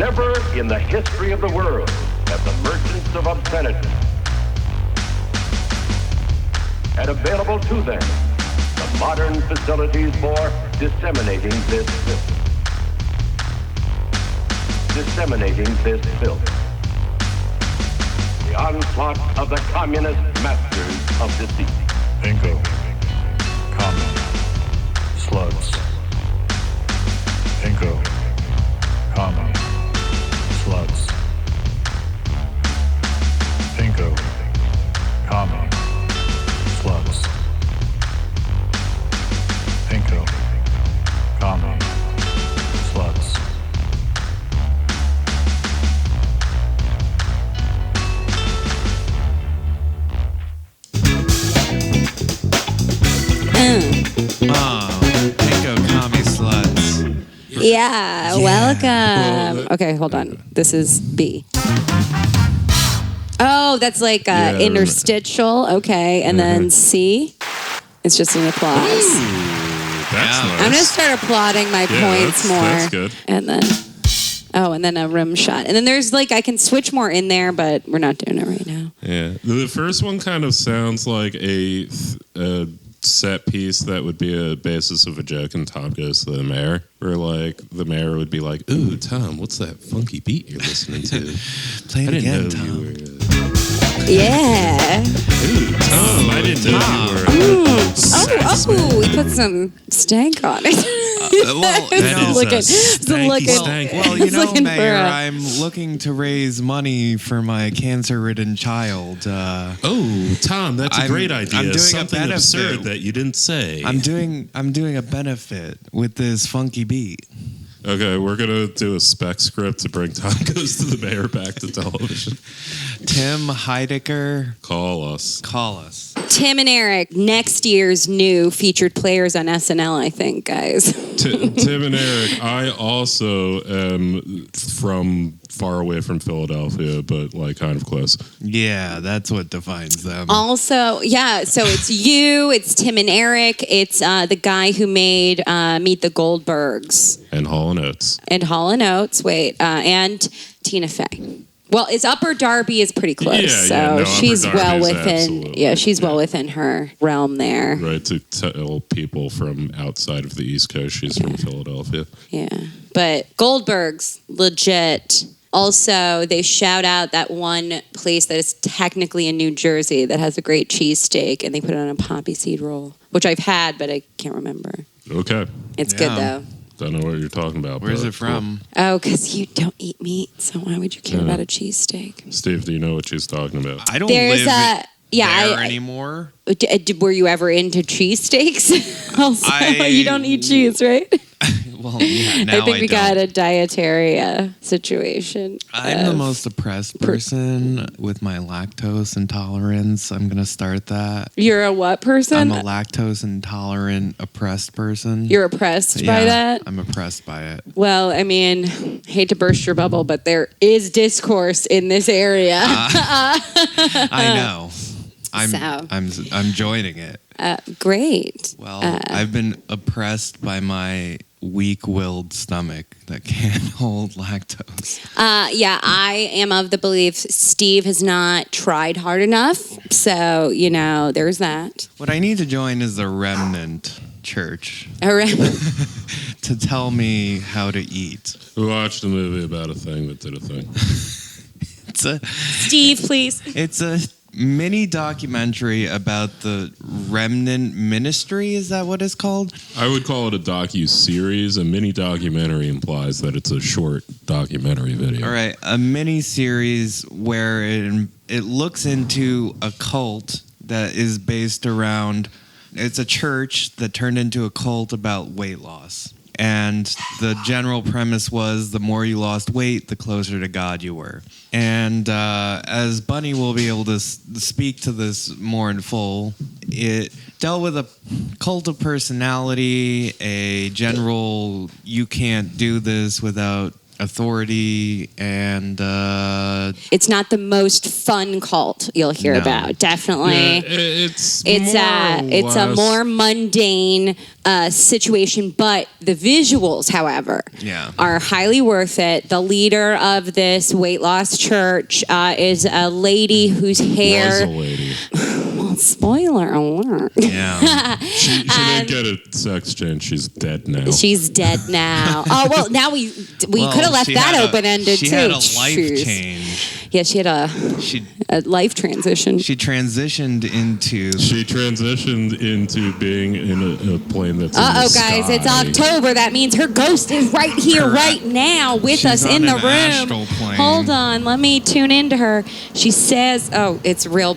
Never in the history of the world have the merchants of obscenity had available to them the modern facilities for disseminating this filth. The onslaught of the communist masters of deceit. Bingo. Common. Slutz. Bingo. Common. Slutz. Bingo. Common. Slutz. Bingo. Common. Slutz. Pinko commie sluts. Yeah, welcome. Okay, hold on. This is B. Oh, that's like interstitial. Okay, and then C. It's just an applause. That's nice. I'm gonna start applauding my points more. That's good. And then, and then a rim shot. And then there's like I can switch more in there, but we're not doing it right now. Yeah, the first one kind of sounds like a set piece that would be a basis of a joke, and Tom goes to the mayor, where like the mayor would be like, "Ooh, Tom, what's that funky beat you're listening to? Play it again, Tom. You were." Yeah. Ooh, Tom, I didn't know you were. Oh, we put some stank on it. Well, stank. Well, you know, looking Mayor, for I'm looking to raise money for my cancer-ridden child. Oh, Tom, that's a great idea. I'm doing something a benefit. absurd that you didn't say. I'm doing a benefit with this funky beat. Okay, we're gonna do a spec script to bring Tom Goes to the Mayor back to television. Tim Heidecker, Call us. Tim and Eric, next year's new featured players on SNL, I think, guys. Tim and Eric, I also am from far away from Philadelphia, but like kind of close. Yeah, that's what defines them. Also, yeah, so it's you, it's Tim and Eric, it's the guy who made Meet the Goldbergs. And Hall & Oates. And Hall & Oates, and Tina Fey. Well, it's Upper Darby is pretty close, she's well within. Yeah, she's well within her realm there. Right, to tell people from outside of the East Coast, she's from Philadelphia. Yeah, but Goldberg's legit. Also, they shout out that one place that is technically in New Jersey that has a great cheesesteak, and they put it on a poppy seed roll, which I've had, but I can't remember. Okay. It's good though. Don't know what you're talking about. Where's it from? Oh, because you don't eat meat, so why would you care about a cheesesteak? Steve, do you know what she's talking about? I don't live there anymore. Were you ever into cheesesteaks? Also, you don't eat cheese, right? Well, yeah, now I think we don't. got a dietary situation. I'm the most oppressed person with my lactose intolerance. I'm going to start that. You're a what person? I'm a lactose intolerant, oppressed person. You're oppressed by that? I'm oppressed by it. Well, I mean, hate to burst your bubble, but there is discourse in this area. I know. I'm joining it. Great. Well, I've been oppressed by my weak-willed stomach that can't hold lactose. Yeah, I am of the belief Steve has not tried hard enough. So, there's that. What I need to join is the Remnant Church. To tell me how to eat. We watched a movie about a thing that did a thing. Steve, please. It's a mini documentary about the Remnant Ministry. Is that what it's called? I would call it a docu-series. A mini documentary implies that it's a short documentary video. All right, a mini series where it looks into a cult that is based around. It's a church that turned into a cult about weight loss. And the general premise was the more you lost weight, the closer to God you were. And as Bunny will be able to speak to this more in full, it dealt with a cult of personality, a general you can't do this without authority, and It's not the most fun cult you'll hear No. about. Definitely. Yeah, it's a more mundane situation, but the visuals, however, Yeah. are highly worth it. The leader of this weight loss church is a lady whose was a hair. lady. Well, spoiler alert. yeah. She didn't get a sex change. She's dead now. She's dead now. Oh well, now we Well, could have left she that had open ended too. She had a life Jeez. change. Yeah, she had a She life transition. she transitioned into. She transitioned into being in a plane that's. in the Guys, it's sky. October. That means her ghost is right here, Correct. right now, with She's us in on the an room. astral plane. Hold on, let me tune into her. She says, "Oh, it's real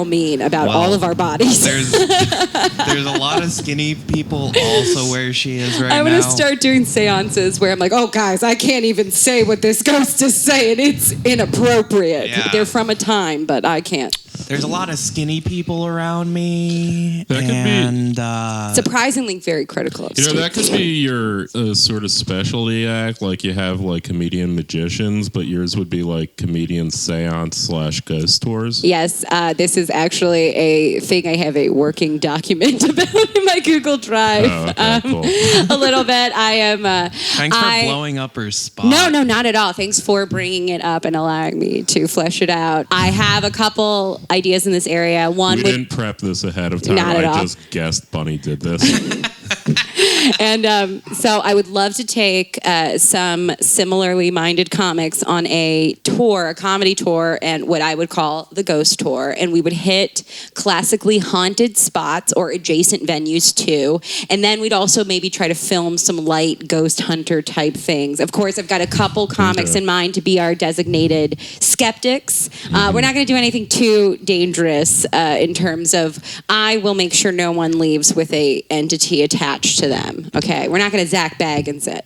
mean about Well, all of our bodies." There's a lot of skinny people also where she is right now. I'm gonna start doing seances where I'm like, "Oh, guys, I can't even say what this ghost is saying. It's inappropriate. Yeah. They're from a time, but I can't." There's a lot of skinny people around me, That could be- and Surprisingly, very critical of You know, Steve. that could be your sort of specialty act. Like you have like comedian magicians, but yours would be like comedian seance / ghost tours. Yes, this is actually a thing I have a working document about in my Google Drive. Oh, okay, cool. A little bit. I am. thanks for blowing up her spot. No, not at all. Thanks for bringing it up and allowing me to flesh it out. I have a couple ideas in this area. One We would, didn't prep this ahead of time. Not at I all. just guessed Bunny did this. and so I would love to take some similarly minded comics on a tour, a comedy tour, and what I would call the ghost tour. And we would hit classically haunted spots or adjacent venues too. And then we'd also maybe try to film some light ghost hunter type things. Of course, I've got a couple comics Okay. in mind to be our designated skeptics. We're not going to do anything too dangerous in terms of I will make sure no one leaves with a entity attached to them. Okay, we're not going to Zach Baggins it.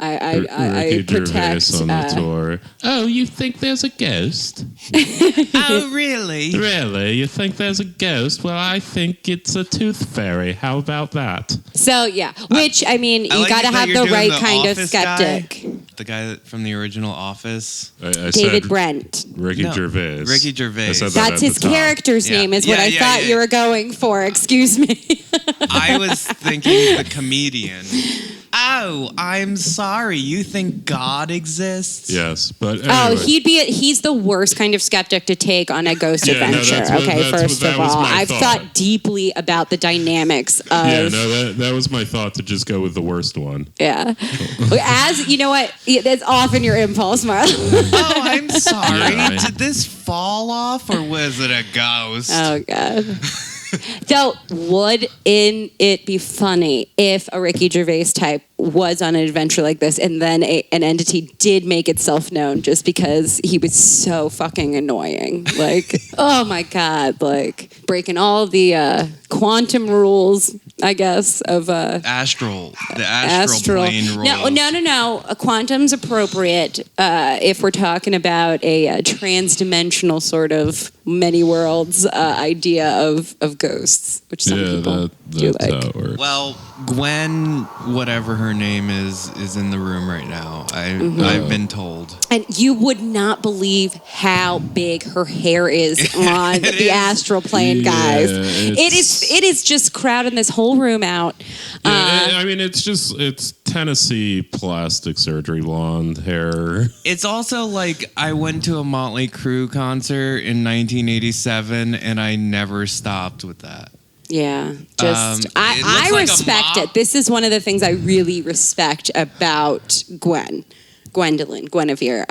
I Ricky protect. Gervais on the tour. Oh, you think there's a ghost? Oh, really? Really? You think there's a ghost? Well, I think it's a tooth fairy. How about that? So yeah, which I mean, I you like got to it that have you're the doing right the kind of Office skeptic. guy. The guy from the original Office. I David said Brent. Ricky No, Gervais. Ricky Gervais. I said that That's at his the top. character's Yeah. name, is what Yeah, I yeah, thought yeah. you were going for. Excuse me. I was thinking the comedian. Oh, I'm sorry. You think God exists? Yes, but Oh, anyway. he's the worst kind of skeptic to take on a ghost Yeah, no, adventure. that's what- Okay, that's first what- of that was all, my I've thought. thought deeply about the dynamics of Yeah, no, that was my thought to just go with the worst one. yeah. As you know what, that's often your impulse, Marlowe. Oh, I'm sorry. Yeah. Did this fall off or was it a ghost? Oh God. So, would it be funny if a Ricky Gervais type was on an adventure like this and then an entity did make itself known just because he was so fucking annoying? Like, oh my God, like breaking all the quantum rules, I guess, of The astral plane rules. No. A quantum's appropriate if we're talking about a trans-dimensional sort of many worlds idea of ghosts, which some people do that's like. how it works. Well, Gwen, whatever her name is in the room right now. I've been told. And you would not believe how big her hair is on the astral plane, guys. It is just crowding this whole room out. I mean, it's Tennessee plastic surgery blonde hair. It's also like I went to a Motley Crue concert in 1987 and I never stopped with that. Yeah, just it I looks like a respect mop. it. This is one of the things I really respect about Guinevere.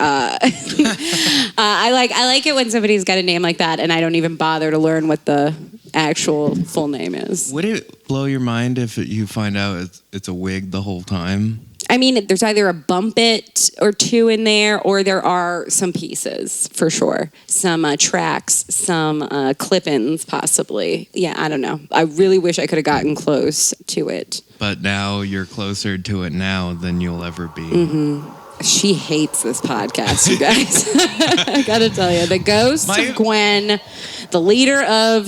I like it when somebody's got a name like that, and I don't even bother to learn what the actual full name is. Would it blow your mind if you find out it's a wig the whole time? I mean, there's either a bump it or two in there, or there are some pieces for sure. Some tracks, some clip-ins possibly. Yeah, I don't know. I really wish I could have gotten close to it. But now you're closer to it now than you'll ever be. Mm-hmm. She hates this podcast, you guys. I gotta tell you, the ghost of Gwen, the leader of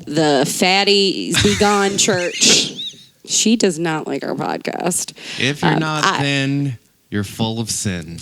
the Fatty Be Gone Church. She does not like our podcast. If you're not thin, you're full of sin.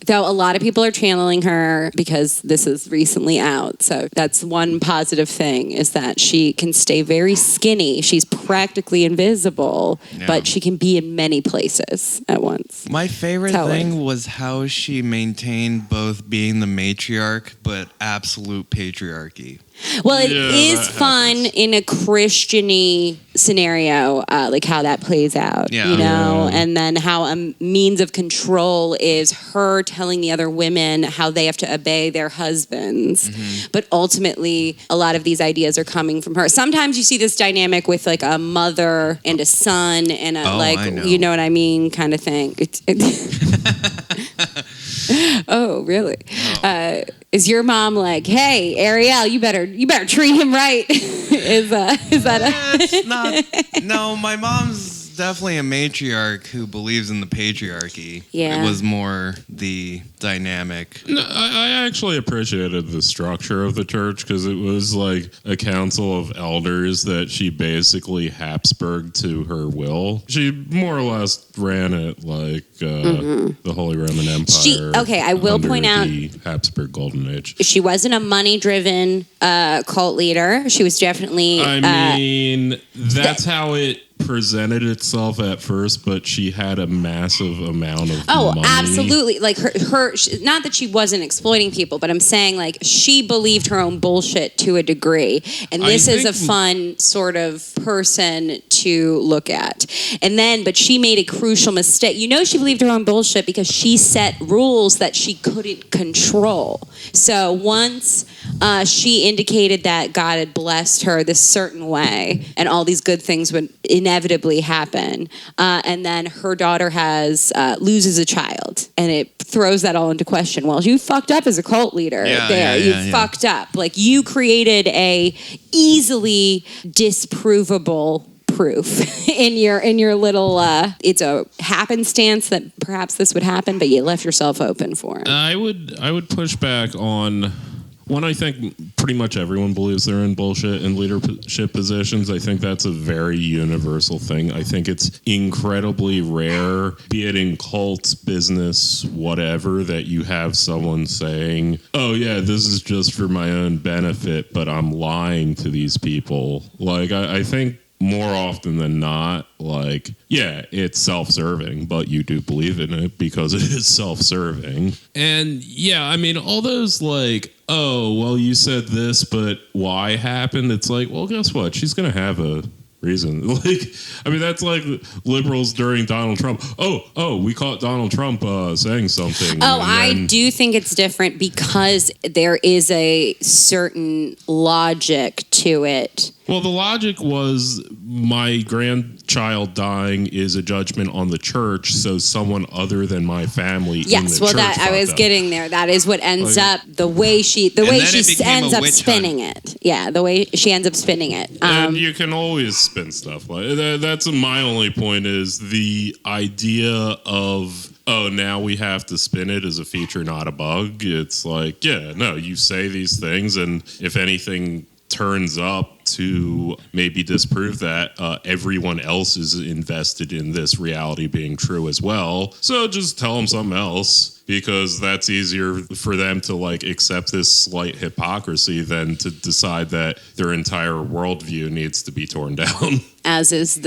Though a lot of people are channeling her because this is recently out. So that's one positive thing, is that she can stay very skinny. She's practically invisible, but she can be in many places at once. My favorite thing was how she maintained both being the matriarch but absolute patriarchy. Well, it is fun in a Christian-y scenario, like how that plays out, you know, and then how a means of control is her telling the other women how they have to obey their husbands. But ultimately, a lot of these ideas are coming from her. Sometimes you see this dynamic with like a mother and a son and a you know what I mean, kind of thing. Oh, really? Is your mom like, hey, Ariel, you better treat him right? is that It's not. No, my mom's definitely a matriarch who believes in the patriarchy. Yeah. It was more the dynamic. No, I actually appreciated the structure of the church because it was like a council of elders that she basically Habsburged to her will. She more or less ran it like the Holy Roman Empire. I will point out the Habsburg Golden Age. she wasn't a money-driven cult leader. She was definitely. I mean, that's how it presented itself at first, but she had a massive amount of money. Absolutely. Like her not that she wasn't exploiting people, but I'm saying like she believed her own bullshit to a degree. And this is a fun sort of person to look at. And then, but she made a crucial mistake. You know, she believed her own bullshit because she set rules that she couldn't control. So once she indicated that God had blessed her this certain way and all these good things would inevitably happen, and then her daughter loses a child, and it throws that all into question. Well, you fucked up as a cult leader you fucked up. Like, you created a easily disprovable proof in your little it's a happenstance that perhaps this would happen, but you left yourself open for it. I would push back on one. I think pretty much everyone believes they're in bullshit in leadership positions. I think that's a very universal thing. I think it's incredibly rare, be it in cults, business, whatever, that you have someone saying, oh yeah, this is just for my own benefit, but I'm lying to these people. Like, I think more often than not, like, yeah, it's self-serving, but you do believe in it because it is self-serving. And yeah, I mean, all those like, oh, well, you said this, but why happened? It's like, well, guess what? She's going to have a reason. Like, I mean, that's like liberals during Donald Trump. Oh, we caught Donald Trump saying something. I do think it's different because there is a certain logic to it. Well, the logic was my grandchild dying is a judgment on the church, so someone other than my family in the church that I was getting there. That is what ends up the way she ends up spinning it. Yeah, the way she ends up spinning it. And you can always spin stuff like that. That's my only point, is the idea of, oh, now we have to spin it as a feature, not a bug. It's like, yeah, no, you say these things, and if anything turns up to maybe disprove that, everyone else is invested in this reality being true as well. So just tell them something else, because that's easier for them to like accept this slight hypocrisy than to decide that their entire worldview needs to be torn down. As is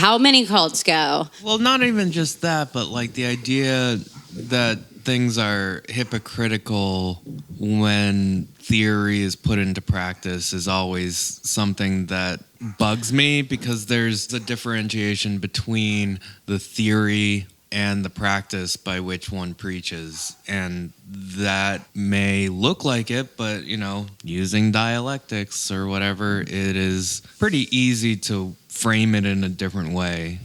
how many cults go? Well, not even just that, but like the idea that things are hypocritical when theory is put into practice is always something that bugs me, because there's a differentiation between the theory and the practice by which one preaches. And that may look like it, but, you know, using dialectics or whatever, it is pretty easy to frame it in a different way.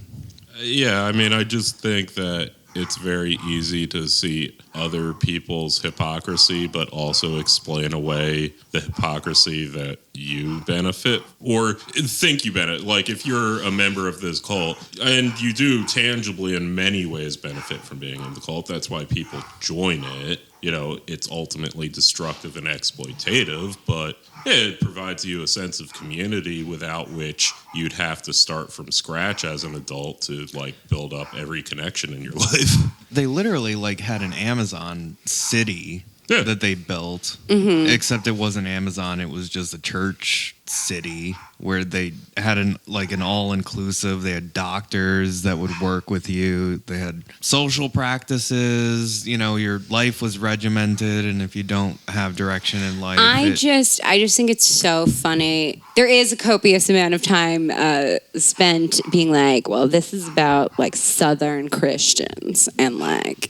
Yeah, I mean, I just think that it's very easy to see other people's hypocrisy, but also explain away the hypocrisy that you benefit or think you benefit. Like, if you're a member of this cult, and you do tangibly in many ways benefit from being in the cult, that's why people join it. it's ultimately destructive and exploitative, but it provides you a sense of community without which you'd have to start from scratch as an adult to like build up every connection in your life. They literally like had an Amazon city Yeah. that they built, except it wasn't Amazon. It was just a church city where they had an all-inclusive. They had doctors that would work with you. They had social practices. Your life was regimented, and if you don't have direction in life, I just think it's so funny. There is a copious amount of time spent being like, well, this is about like Southern Christians and like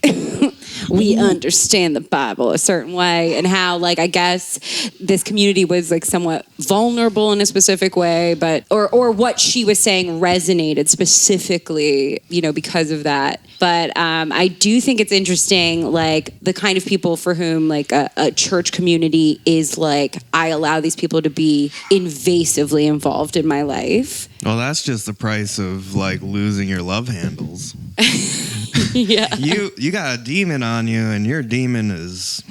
we understand the Bible a certain way, and how like I guess this community was like somewhat vulnerable in a specific way, but or what she was saying resonated specifically, because of that. But I do think it's interesting, like the kind of people for whom like a church community is like, I allow these people to be invasively involved in my life. well, that's just the price of like losing your love handles. Yeah. You got a demon on you, and your demon is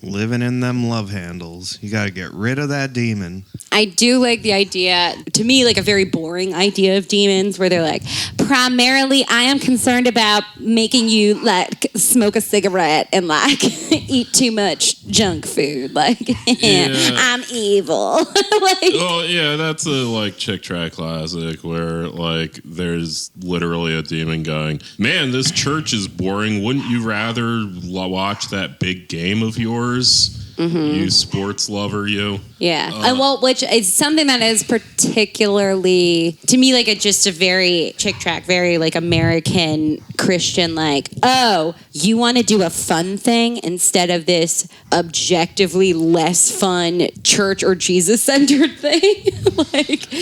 living in them love handles. You got to get rid of that demon. I do like the idea, to me, like a very boring idea of demons where they're like, primarily I am concerned about making you like smoke a cigarette and like eat too much junk food. Like, I'm evil. Like, Oh yeah, that's a like chick tract classic where like there's literally a demon going, man, this church is boring. Wouldn't you rather watch that big game of yours? You sports lover, you. yeah. Which is something that is particularly, to me, like just a very chick tract, very like American Christian, like, oh, you want to do a fun thing instead of this objectively less fun church or Jesus-centered thing? Like,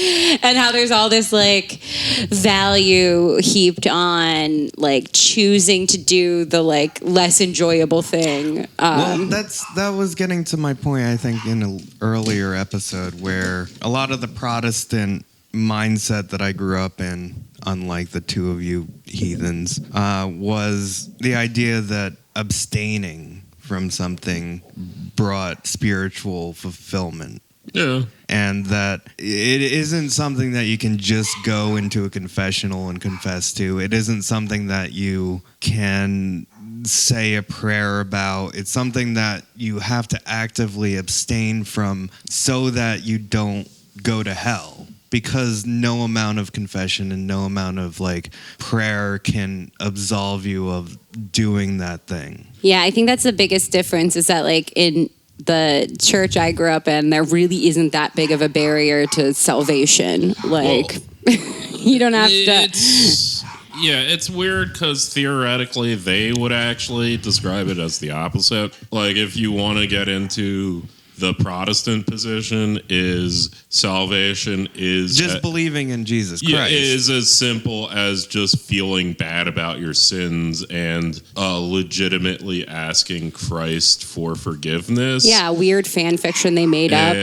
and how there's all this like value heaped on like choosing to do the like less enjoyable thing. Well, that was getting to my point, I think, in an earlier episode, where a lot of the Protestant mindset that I grew up in, unlike the two of you heathens, was the idea that abstaining from something brought spiritual fulfillment. Yeah. And that it isn't something that you can just go into a confessional and confess to. It isn't something that you can say a prayer about. It's something that you have to actively abstain from so that you don't go to hell. Because no amount of confession and no amount of like prayer can absolve you of doing that thing. Yeah, I think that's the biggest difference is that like in the church I grew up in, there really isn't that big of a barrier to salvation. Like, you don't have to. It's weird because theoretically they would actually describe it as the opposite. Like, if you want to get into the Protestant position, is salvation is just believing in Jesus Christ. Yeah, it is as simple as just feeling bad about your sins and legitimately asking Christ for forgiveness. Yeah, weird fan fiction they made up.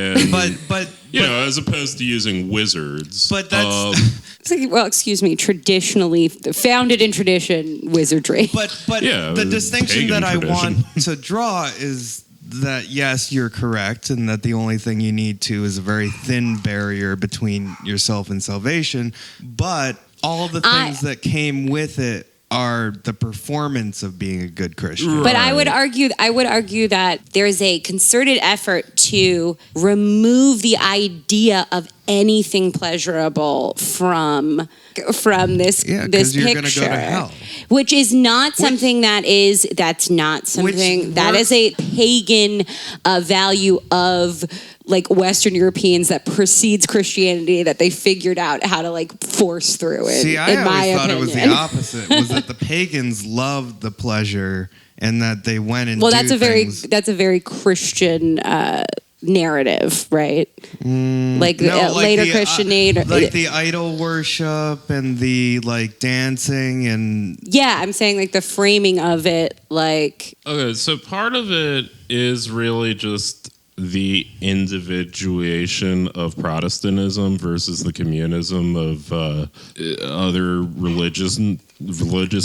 But as opposed to using wizards. But that's It's like, well, excuse me, traditionally founded in tradition wizardry. but Yeah, the distinction pagan that I tradition. want to draw is that yes, you're correct, and that the only thing you need to is a very thin barrier between yourself and salvation. But all the things that came with it are the performance of being a good Christian. But I would argue that there's a concerted effort to remove the idea of anything pleasurable from this Yeah, 'cause this you're picture, gonna go to hell. which is not something that's not something that is a pagan value of like Western Europeans that precedes Christianity that they figured out how to like force through it. See, I in my always thought opinion. it was the opposite. Was that the pagans loved the pleasure and that they went and that's a very Christian narrative, right? Later Christian like the idol worship and the like dancing and yeah, I'm saying like the framing of it, like Okay, so part of it is really just the individuation of Protestantism versus the communism of other religious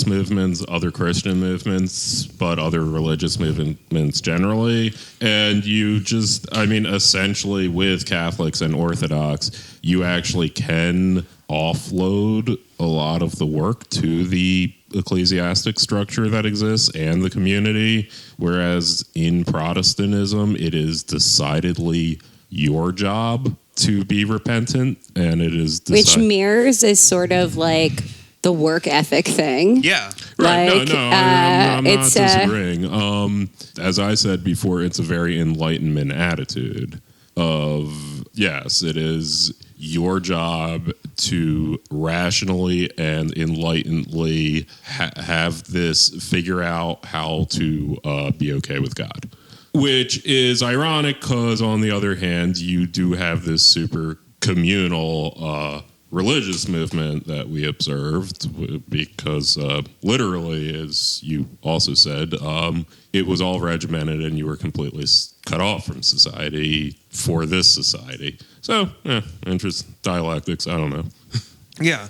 movements, other Christian movements, but other religious movements generally. And you just, I mean, essentially with Catholics and Orthodox, you actually can offload a lot of the work to the ecclesiastic structure that exists and the community, whereas in Protestantism, it is decidedly your job to be repentant, and it is which mirrors is sort of like the work ethic thing. Yeah. Right. Like, I'm not it's disagreeing. As I said before, it's a very Enlightenment attitude of, yes, it is your job to rationally and enlightenedly have this, figure out how to be okay with God. Which is ironic because, on the other hand, you do have this super communal religious movement that we observed because literally, as you also said, it was all regimented and you were completely cut off from society for this society. So, interest dialectics, I don't know. Yeah.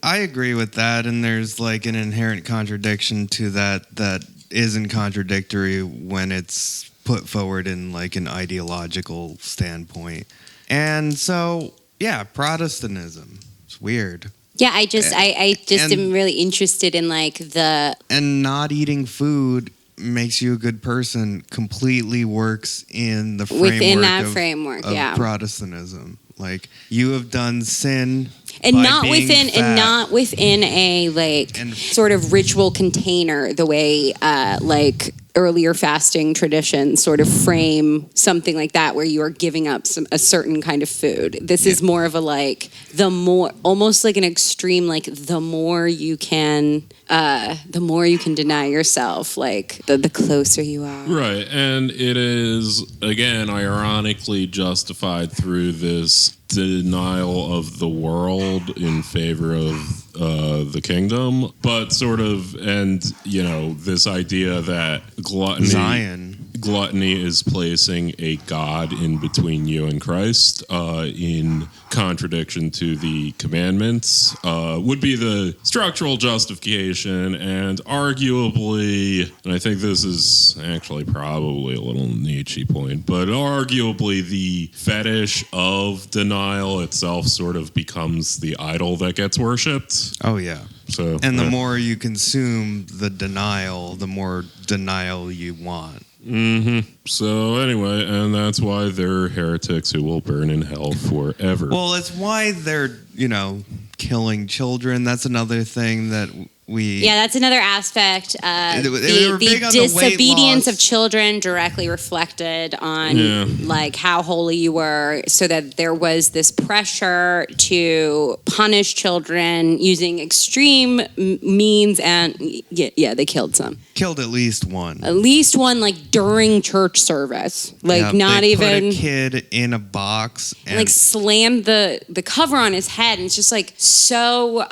I agree with that, and there's like an inherent contradiction to that isn't contradictory when it's put forward in like an ideological standpoint. And so, yeah, Protestantism. It's weird. Yeah, I just am really interested in like the... And not eating food makes you a good person completely works in the framework within that of framework, of Protestantism. Like, you have done sin and by not being within fat. and not within a like sort of ritual container the way like earlier fasting traditions sort of frame something like that, where you are giving up a certain kind of food. This is more of a like the more, almost like an extreme, like the more you can deny yourself, like the closer you are. Right, and it is, again, ironically justified through this denial of the world in favor of the kingdom, but sort of, and you know, this idea that gluttony is placing a God in between you and Christ, in contradiction to the commandments, would be the structural justification, and arguably, and I think this is actually probably a little Nietzsche point, but arguably the fetish of denial itself sort of becomes the idol that gets worshipped. Oh, yeah. So, and the more you consume the denial, the more denial you want. Mm-hmm. So anyway, and that's why they're heretics who will burn in hell forever. Well, it's why they're, killing children. That's another thing that that's another aspect. The disobedience of children directly reflected on like how holy you were, so that there was this pressure to punish children using extreme means, and they killed some. Killed at least one, like during church service, like they put a kid in a box and like slammed the cover on his head, and it's just like so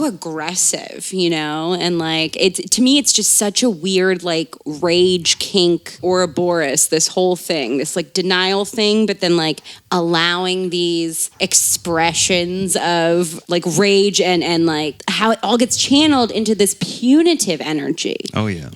aggressive, and like to me it's just such a weird like rage kink Ouroboros, this whole thing, this like denial thing, but then like allowing these expressions of like rage and like how it all gets channeled into this punitive energy. Oh yeah.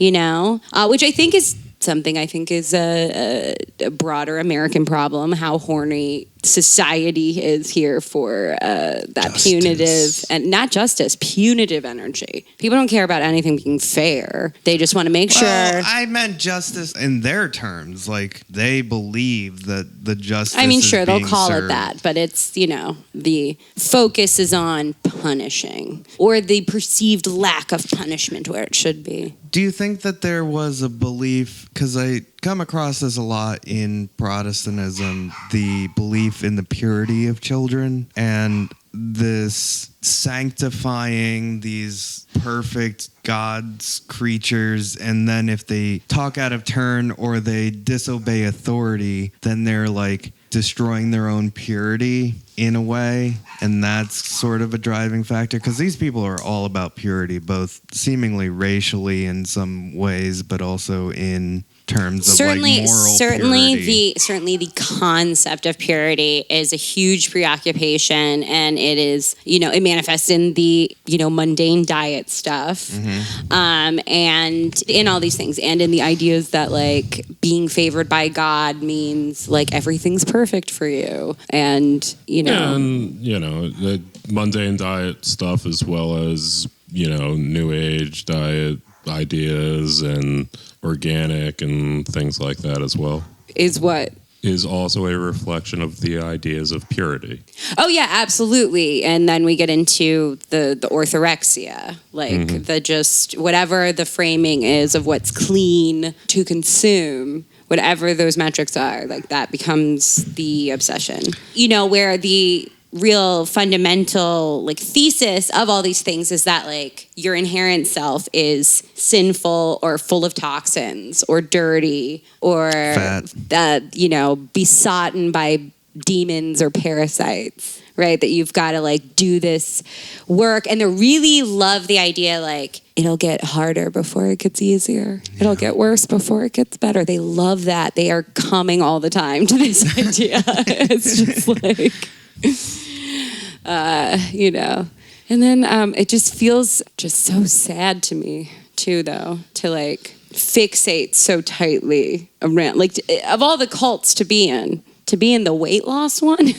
Which I think is something is a broader American problem, how horny society is here for that justice. Punitive, and not justice, punitive energy. People don't care about anything being fair. They just want to make sure. I meant justice in their terms. Like, they believe that the justice sure, they'll call served. it that, but it's, the focus is on punishing, or the perceived lack of punishment where it should be. Do you think that there was a belief, because I come across this a lot in Protestantism, the belief in the purity of children and this sanctifying these perfect God's creatures, and then if they talk out of turn or they disobey authority, then they're like destroying their own purity in a way, and that's sort of a driving factor because these people are all about purity, both seemingly racially in some ways, but also in terms of like moral purity. Certainly the concept of purity is a huge preoccupation, and it is, it manifests in the, mundane diet stuff, and in all these things, and in the ideas that like being favored by God means like everything's perfect for you, and the mundane diet stuff as well as new age diet ideas and organic and things like that as well. Is what? Is also a reflection of the ideas of purity. Oh yeah, absolutely. And then we get into the orthorexia, like the just whatever the framing is of what's clean to consume, whatever those metrics are, like that becomes the obsession. Where the real fundamental like thesis of all these things is that like your inherent self is sinful or full of toxins or dirty or besotted by demons or parasites, right? That you've got to like do this work, and they really love the idea like it'll get harder before it gets easier. Yeah. It'll get worse before it gets better. They love that. They are coming all the time to this idea. It's just like and then it just feels just so sad to me too, though, to like fixate so tightly around, like of all the cults to be in the weight loss one.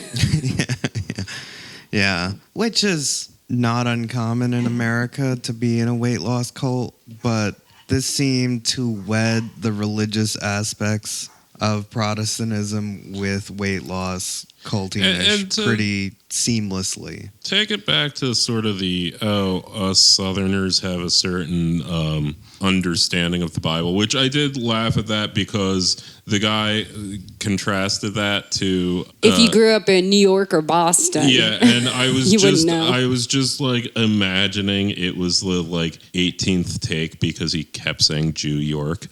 Yeah, which is not uncommon in America to be in a weight loss cult, but this seemed to wed the religious aspects of Protestantism with weight loss cultiness pretty seamlessly. Take it back to sort of us Southerners have a certain understanding of the Bible, which I did laugh at that because the guy contrasted that to if you grew up in New York or Boston. Yeah, and I was I was just like imagining it was the like 18th take because he kept saying Jew York.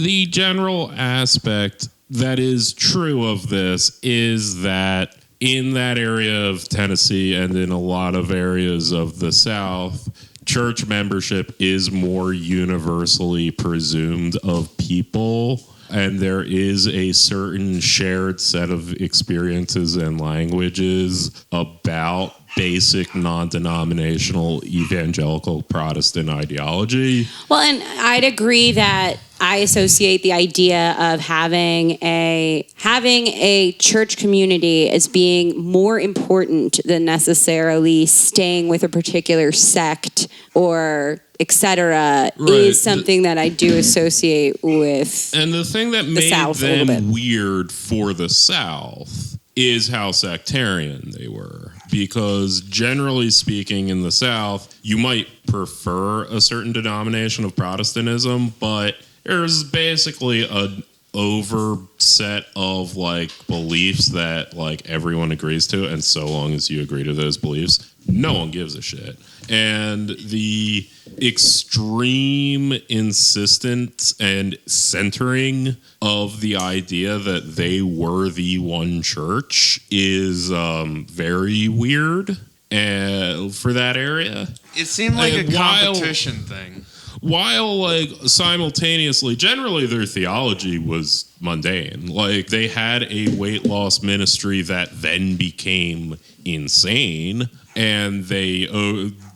The general aspect that is true of this is that in that area of Tennessee and in a lot of areas of the South, church membership is more universally presumed of people, and there is a certain shared set of experiences and languages about basic non-denominational evangelical Protestant ideology. Well, and I'd agree that I associate the idea of having a church community as being more important than necessarily staying with a particular sect or etc. is something that I do associate with. And the thing that made South them weird for the South is how sectarian they were. Because generally speaking, in the South, you might prefer a certain denomination of Protestantism, but there's basically an overset of like beliefs that like everyone agrees to, and so long as you agree to those beliefs, no one gives a shit. And the extreme insistence and centering of the idea that they were the one church is very weird for that area. It seemed like a competition thing. While, like, simultaneously, generally their theology was mundane. Like, they had a weight loss ministry that then became insane, and they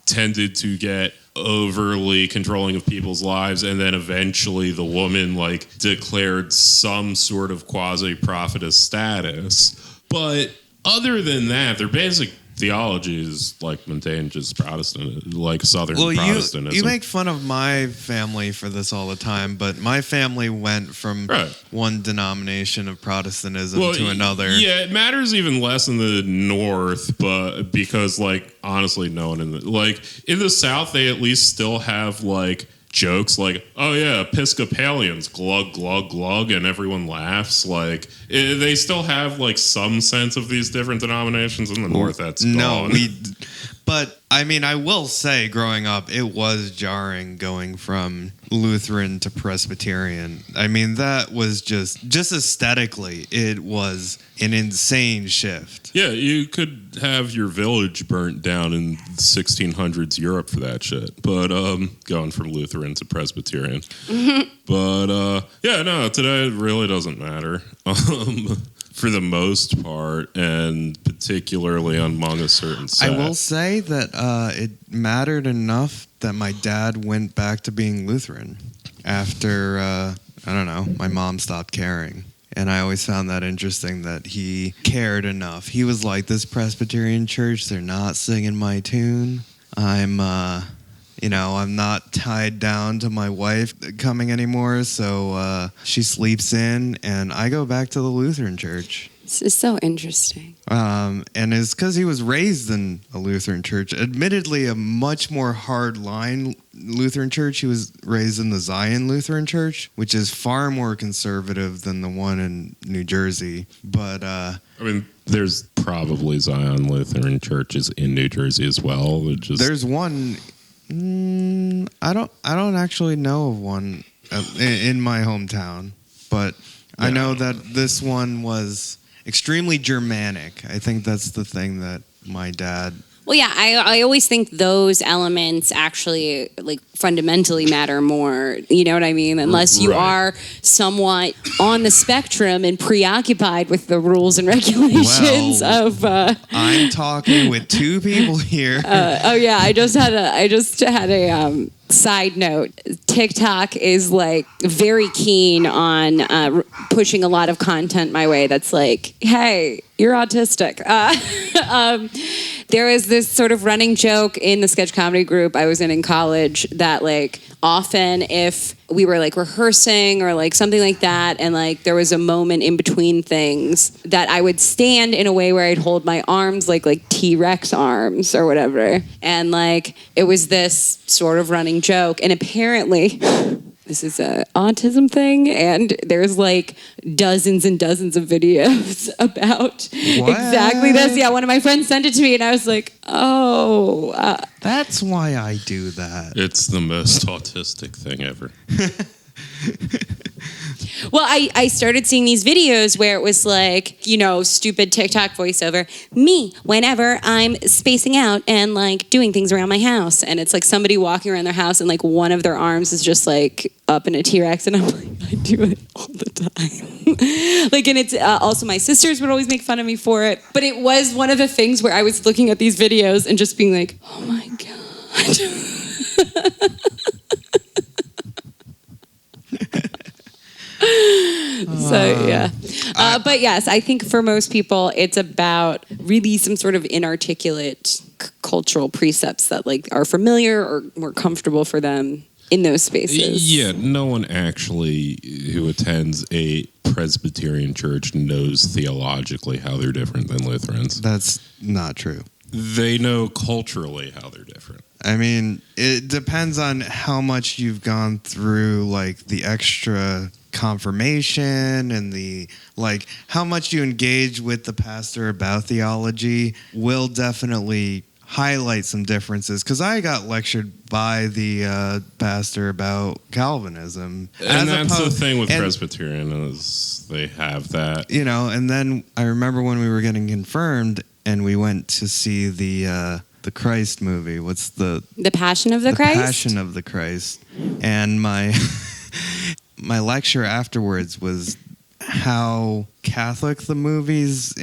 tended to get overly controlling of people's lives, and then eventually the woman, like, declared some sort of quasi-prophetess status. But other than that, their basic theology is like mundane, just Protestant, like Southern Protestantism. You make fun of my family for this all the time, but my family went from one denomination of Protestantism to another. Yeah, it matters even less in the North, but because like honestly, no one in the South, they at least still have like jokes like, oh yeah, Episcopalians, glug, glug, glug, and everyone laughs. Like, they still have like some sense of these different denominations. In the North, that's gone. But I mean, I will say, growing up, it was jarring going from Lutheran to Presbyterian. I mean, that was just aesthetically, it was an insane shift. Yeah, you could have your village burnt down in 1600s Europe for that shit. But going from Lutheran to Presbyterian. But yeah, no, today it really doesn't matter. For the most part, and particularly among a certain set. I will say that it mattered enough that my dad went back to being Lutheran after, I don't know, my mom stopped caring. And I always found that interesting that he cared enough. He was like, this Presbyterian church, they're not singing my tune. I'm not tied down to my wife coming anymore, so she sleeps in, and I go back to the Lutheran church. This is so interesting. And it's because he was raised in a Lutheran church, admittedly a much more hard-line Lutheran church. He was raised in the Zion Lutheran Church, which is far more conservative than the one in New Jersey. But I mean, there's probably Zion Lutheran churches in New Jersey as well. There's one. I don't actually know of one in my hometown, but I know that this one was extremely Germanic. I think that's the thing that my dad... Well, yeah, I always think those elements actually like fundamentally matter more. You know what I mean? Unless you are somewhat on the spectrum and preoccupied with the rules and regulations of. I'm talking with two people here. I just had a side note. TikTok is like very keen on pushing a lot of content my way. That's like, hey, you're autistic. There was this sort of running joke in the sketch comedy group I was in college that like often if we were like rehearsing or like something like that and like there was a moment in between things that I would stand in a way where I'd hold my arms like T-Rex arms or whatever. And like it was this sort of running joke. And apparently this is an autism thing, and there's like dozens and dozens of videos about exactly this. Yeah, one of my friends sent it to me, and I was like, oh. That's why I do that. It's the most autistic thing ever. Well, I started seeing these videos where it was like, you know, stupid TikTok voiceover. Me, whenever I'm spacing out and like doing things around my house. And it's like somebody walking around their house and like one of their arms is just like up in a T-Rex. And I'm like, I do it all the time. Like, and it's also my sisters would always make fun of me for it. But it was one of the things where I was looking at these videos and just being like, oh my God. So yeah, but yes, I think for most people it's about really some sort of inarticulate cultural precepts that like are familiar or more comfortable for them in those spaces. Yeah, no one actually who attends a Presbyterian church knows theologically how they're different than Lutherans. That's not true. They know culturally how they're different. I mean, it depends on how much you've gone through, like, the extra confirmation and the, like, how much you engage with the pastor about theology will definitely highlight some differences. Because I got lectured by the pastor about Calvinism. And that's the thing with Presbyterian is they have that. You know, and then I remember when we were getting confirmed and we went to see the Christ movie. What's the Passion of the Christ? The Passion of the Christ. And my my lecture afterwards was how Catholic the movie's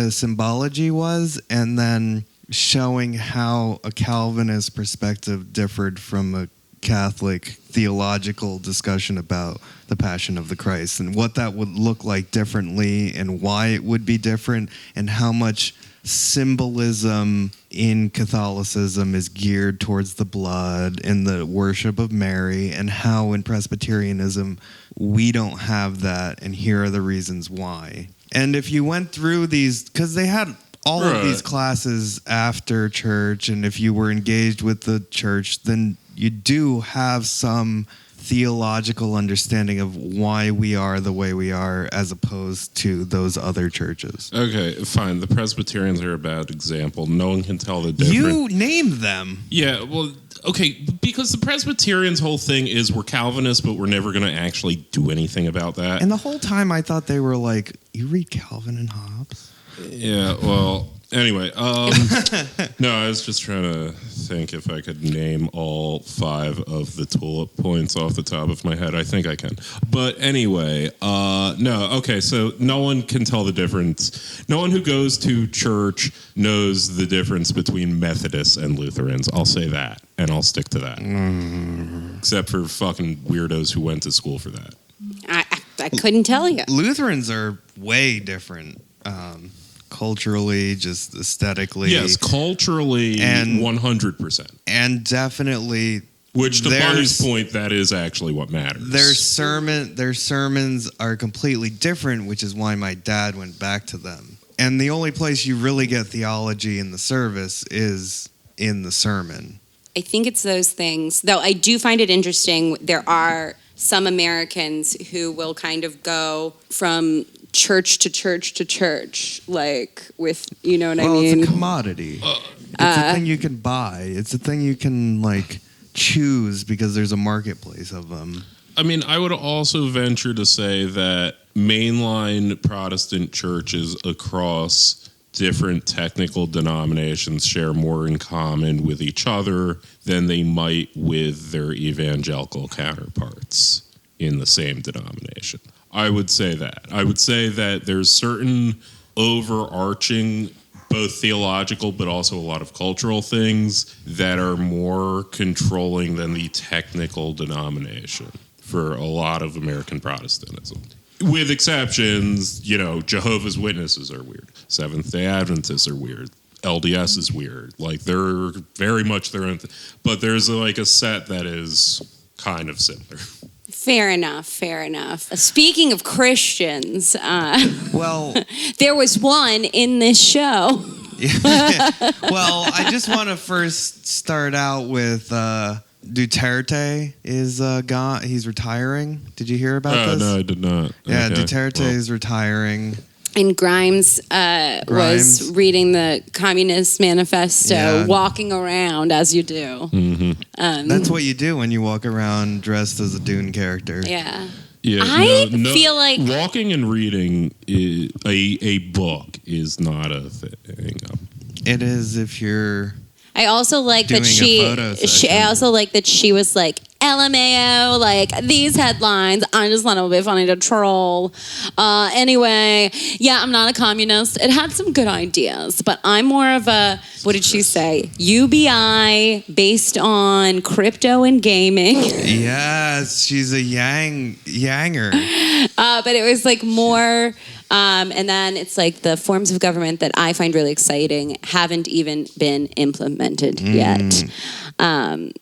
symbology was, and then showing how a Calvinist perspective differed from a Catholic theological discussion about the Passion of the Christ and what that would look like differently and why it would be different and how much symbolism in Catholicism is geared towards the blood and the worship of Mary, and how in Presbyterianism we don't have that, and here are the reasons why. And if you went through these, because they had all of these classes after church, and if you were engaged with the church, then you do have some theological understanding of why we are the way we are as opposed to those other churches. Okay, fine. The Presbyterians are a bad example. No one can tell the difference. You named them. Yeah, well, okay, because the Presbyterians' whole thing is we're Calvinists, but we're never going to actually do anything about that. And the whole time I thought they were like, you read Calvin and Hobbes? Yeah, well, anyway, no, I was just trying to think if I could name all 5 of the tulip points off the top of my head. I think I can. But anyway, no, okay, so no one can tell the difference. No one who goes to church knows the difference between Methodists and Lutherans. I'll say that, and I'll stick to that. Except for fucking weirdos who went to school for that. I couldn't tell you. Lutherans are way different. Culturally, just aesthetically. Yes, culturally, And- 100%. And definitely Which, to There's- Bunny's point, that is actually what matters. their sermons are completely different, which is why my dad went back to them. And the only place you really get theology in the service is in the sermon. I think it's those things. Though I do find it interesting. There are some Americans who will kind of go from church to church to church, like with, you know what I mean? It's a commodity. It's a thing you can buy. It's a thing you can, like, choose because there's a marketplace of them. I mean, I would also venture to say that mainline Protestant churches across different technical denominations share more in common with each other than they might with their evangelical counterparts in the same denomination. I would say that. I would say that there's certain overarching, both theological but also a lot of cultural things that are more controlling than the technical denomination for a lot of American Protestantism. With exceptions, you know, Jehovah's Witnesses are weird. Seventh-day Adventists are weird. LDS is weird. Like, they're very much their own thing. But there's like a set that is kind of similar. Fair enough. Speaking of Christians, Well, there was one in this show. well, I just want to first start out with Duterte is gone. He's retiring. Did you hear about this? No, I did not. Yeah, Okay. Duterte is retiring. And Grimes was reading the Communist Manifesto, Yeah. walking around as you do. That's what you do when you walk around dressed as a Dune character. Yeah. Yeah, I feel like- walking and reading a book is not a thing. It is if you're I also like that Doing a photo session. I also like that she was like, LMAO, like these headlines. I just thought it would be funny to troll. Anyway, yeah, I'm not a communist. It had some good ideas, but I'm more of a, what did she say? UBI based on crypto and gaming. Yes, she's a yanger. But it was like more, and then it's like the forms of government that I find really exciting haven't even been implemented yet.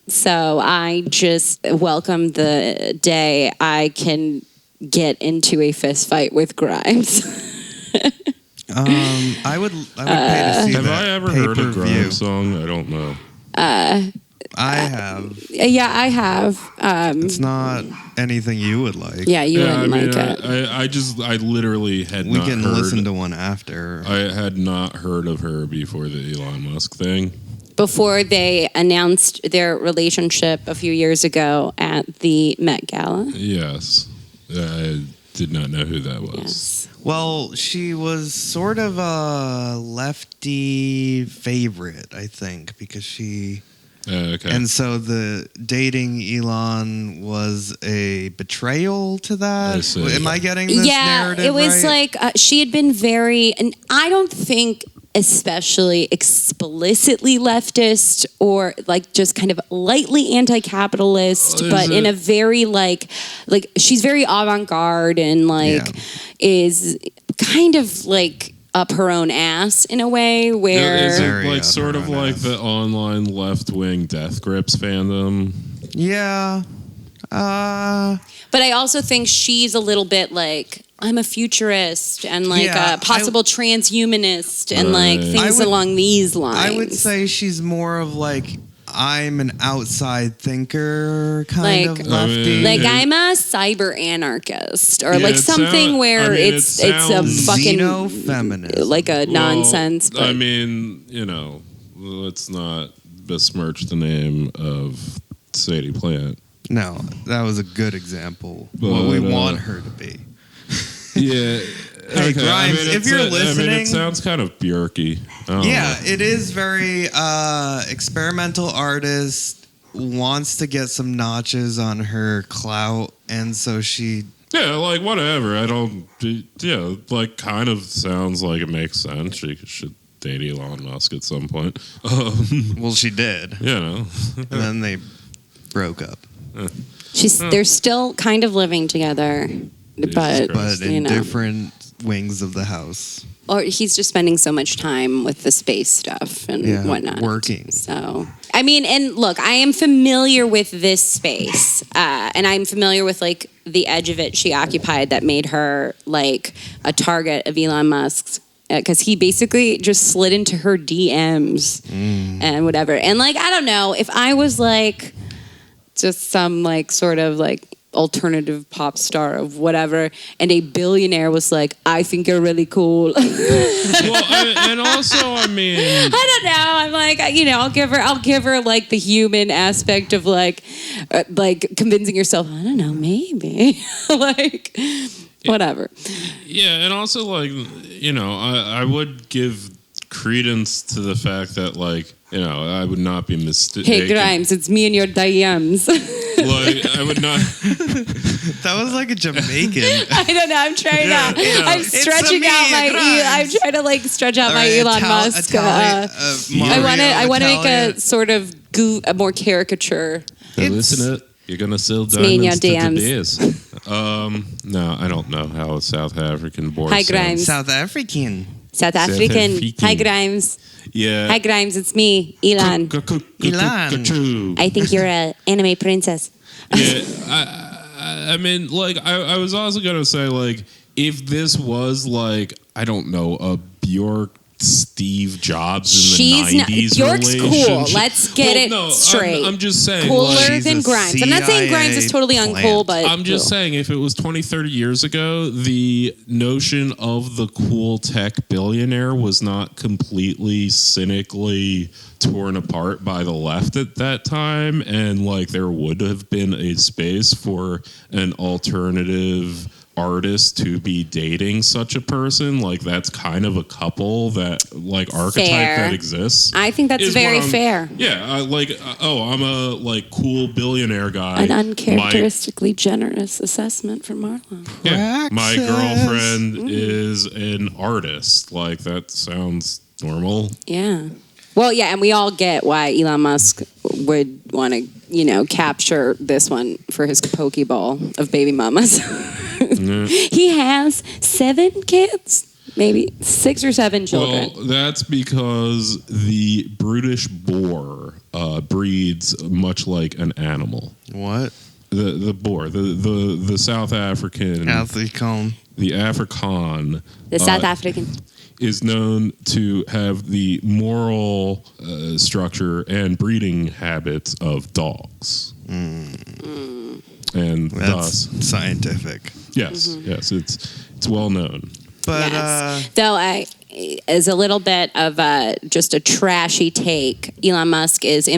So I just welcome the day I can get into a fist fight with Grimes. I would pay to see Have that I ever heard a pay-per-view. Grimes song? I don't know. I have. Yeah, I have. It's not anything you would like. Yeah, you Yeah, I wouldn't mean, like it. I literally had We not can heard. listen to one after. I had not heard of her before the Elon Musk thing. Before they announced their relationship a few years ago at the Met Gala. Yes, I did not know who that was. Yes. Well, she was sort of a lefty favorite, I think, because she... Okay. And so the dating Elon was a betrayal to that? I see. Am I getting this narrative it was right? like she had been very, and I don't think especially explicitly leftist or like just kind of lightly anti-capitalist, but in a very like she's very avant-garde and is kind of like up her own ass in a way where Is it Very like up sort her of own like ass. the online left-wing Death Grips fandom? Yeah. but I also think she's a little bit like I'm a futurist and like Yeah, a possible transhumanist and like Right. things I would- along these lines. I would say she's more of like, I'm an outside thinker kind Like- of lefty. Like I'm a cyber anarchist or Yeah, like it something sound- where I mean, it's it a sounds- fucking Xenofeminism. like a nonsense. Well, But I mean, let's not besmirch the name of Sadie Plant. No, that was a good example. But, what we want her to be. Yeah. Hey, Grimes, if you're listening- it sounds kind of Bjorky. Yeah, it is very experimental artist, wants to get some notches on her clout, and so she... Yeah, like whatever. I don't. Yeah, like kind of sounds like it makes sense. She should date Elon Musk at some point. Well, she did. And And then they broke up. they're still kind of living together, but Christ. But you in know. different wings of the house. Or he's just spending so much time with the space stuff and whatnot. Working. So, I mean, and look, I am familiar with this space, and I'm familiar with like the edge of it she occupied that made her like a target of Elon Musk's. Because he basically just slid into her DMs and whatever. And like, I don't know, if I was like just some like sort of like alternative pop star of whatever, and a billionaire was like, I think you're really cool. well, and also, I mean, I don't know. I'm like, I'll give her like the human aspect of like convincing yourself. I don't know, maybe like whatever. yeah, and also like, I would give credence to the fact that like, I would not be mistaken. Hey Grimes, it's me and your DMs. Like, I would not. That was like a Jamaican. I don't know. I'm trying to. I'm It's stretching me, out my. I'm Grimes. trying to like stretch out All my right, Elon Musk. I want to make a sort of a more caricature. Hey, listen it. You're gonna sell me and your diamonds to the DMs. bears. No, I don't know how a South African boy Hi, sounds. Grimes. South African. South African. African. Hi Grimes. Yeah. Hi Grimes. It's me, Elon. Elon. I think you're an anime princess. Yeah, I mean, like, I was also gonna say, like, if this was like, I don't know, a Bjork Steve Jobs in the 90s Bjork's cool. relationship. Let's get it straight. I'm just saying, Cooler like, She's than a Grimes. I'm not saying Grimes is totally CIA uncool, plant. but I'm just saying, if it was 20, 30 years ago, the notion of the cool tech billionaire was not completely cynically torn apart by the left at that time. And like, there would have been a space for an alternative artist to be dating such a person. Like, that's kind of a couple that like archetype Fair. that exists. I think that's is very what I'm- fair. Yeah, I'm a like cool billionaire guy. An uncharacteristically generous assessment from Marlowe. Yeah, my Praxis. girlfriend is an artist. Like, that sounds normal. Yeah. Well, yeah, and we all get why Elon Musk would want to, capture this one for his Pokeball of baby mamas. He has 7 kids, maybe 6 or 7 children. Well, that's because the British boar breeds much like an animal. What? The boar, the South African, African. the Afrikaan, The South African. is known to have the moral structure and breeding habits of dogs. And That's thus, scientific. yes, it's well known. But Yes. Though as a little bit of just a trashy take, Elon Musk is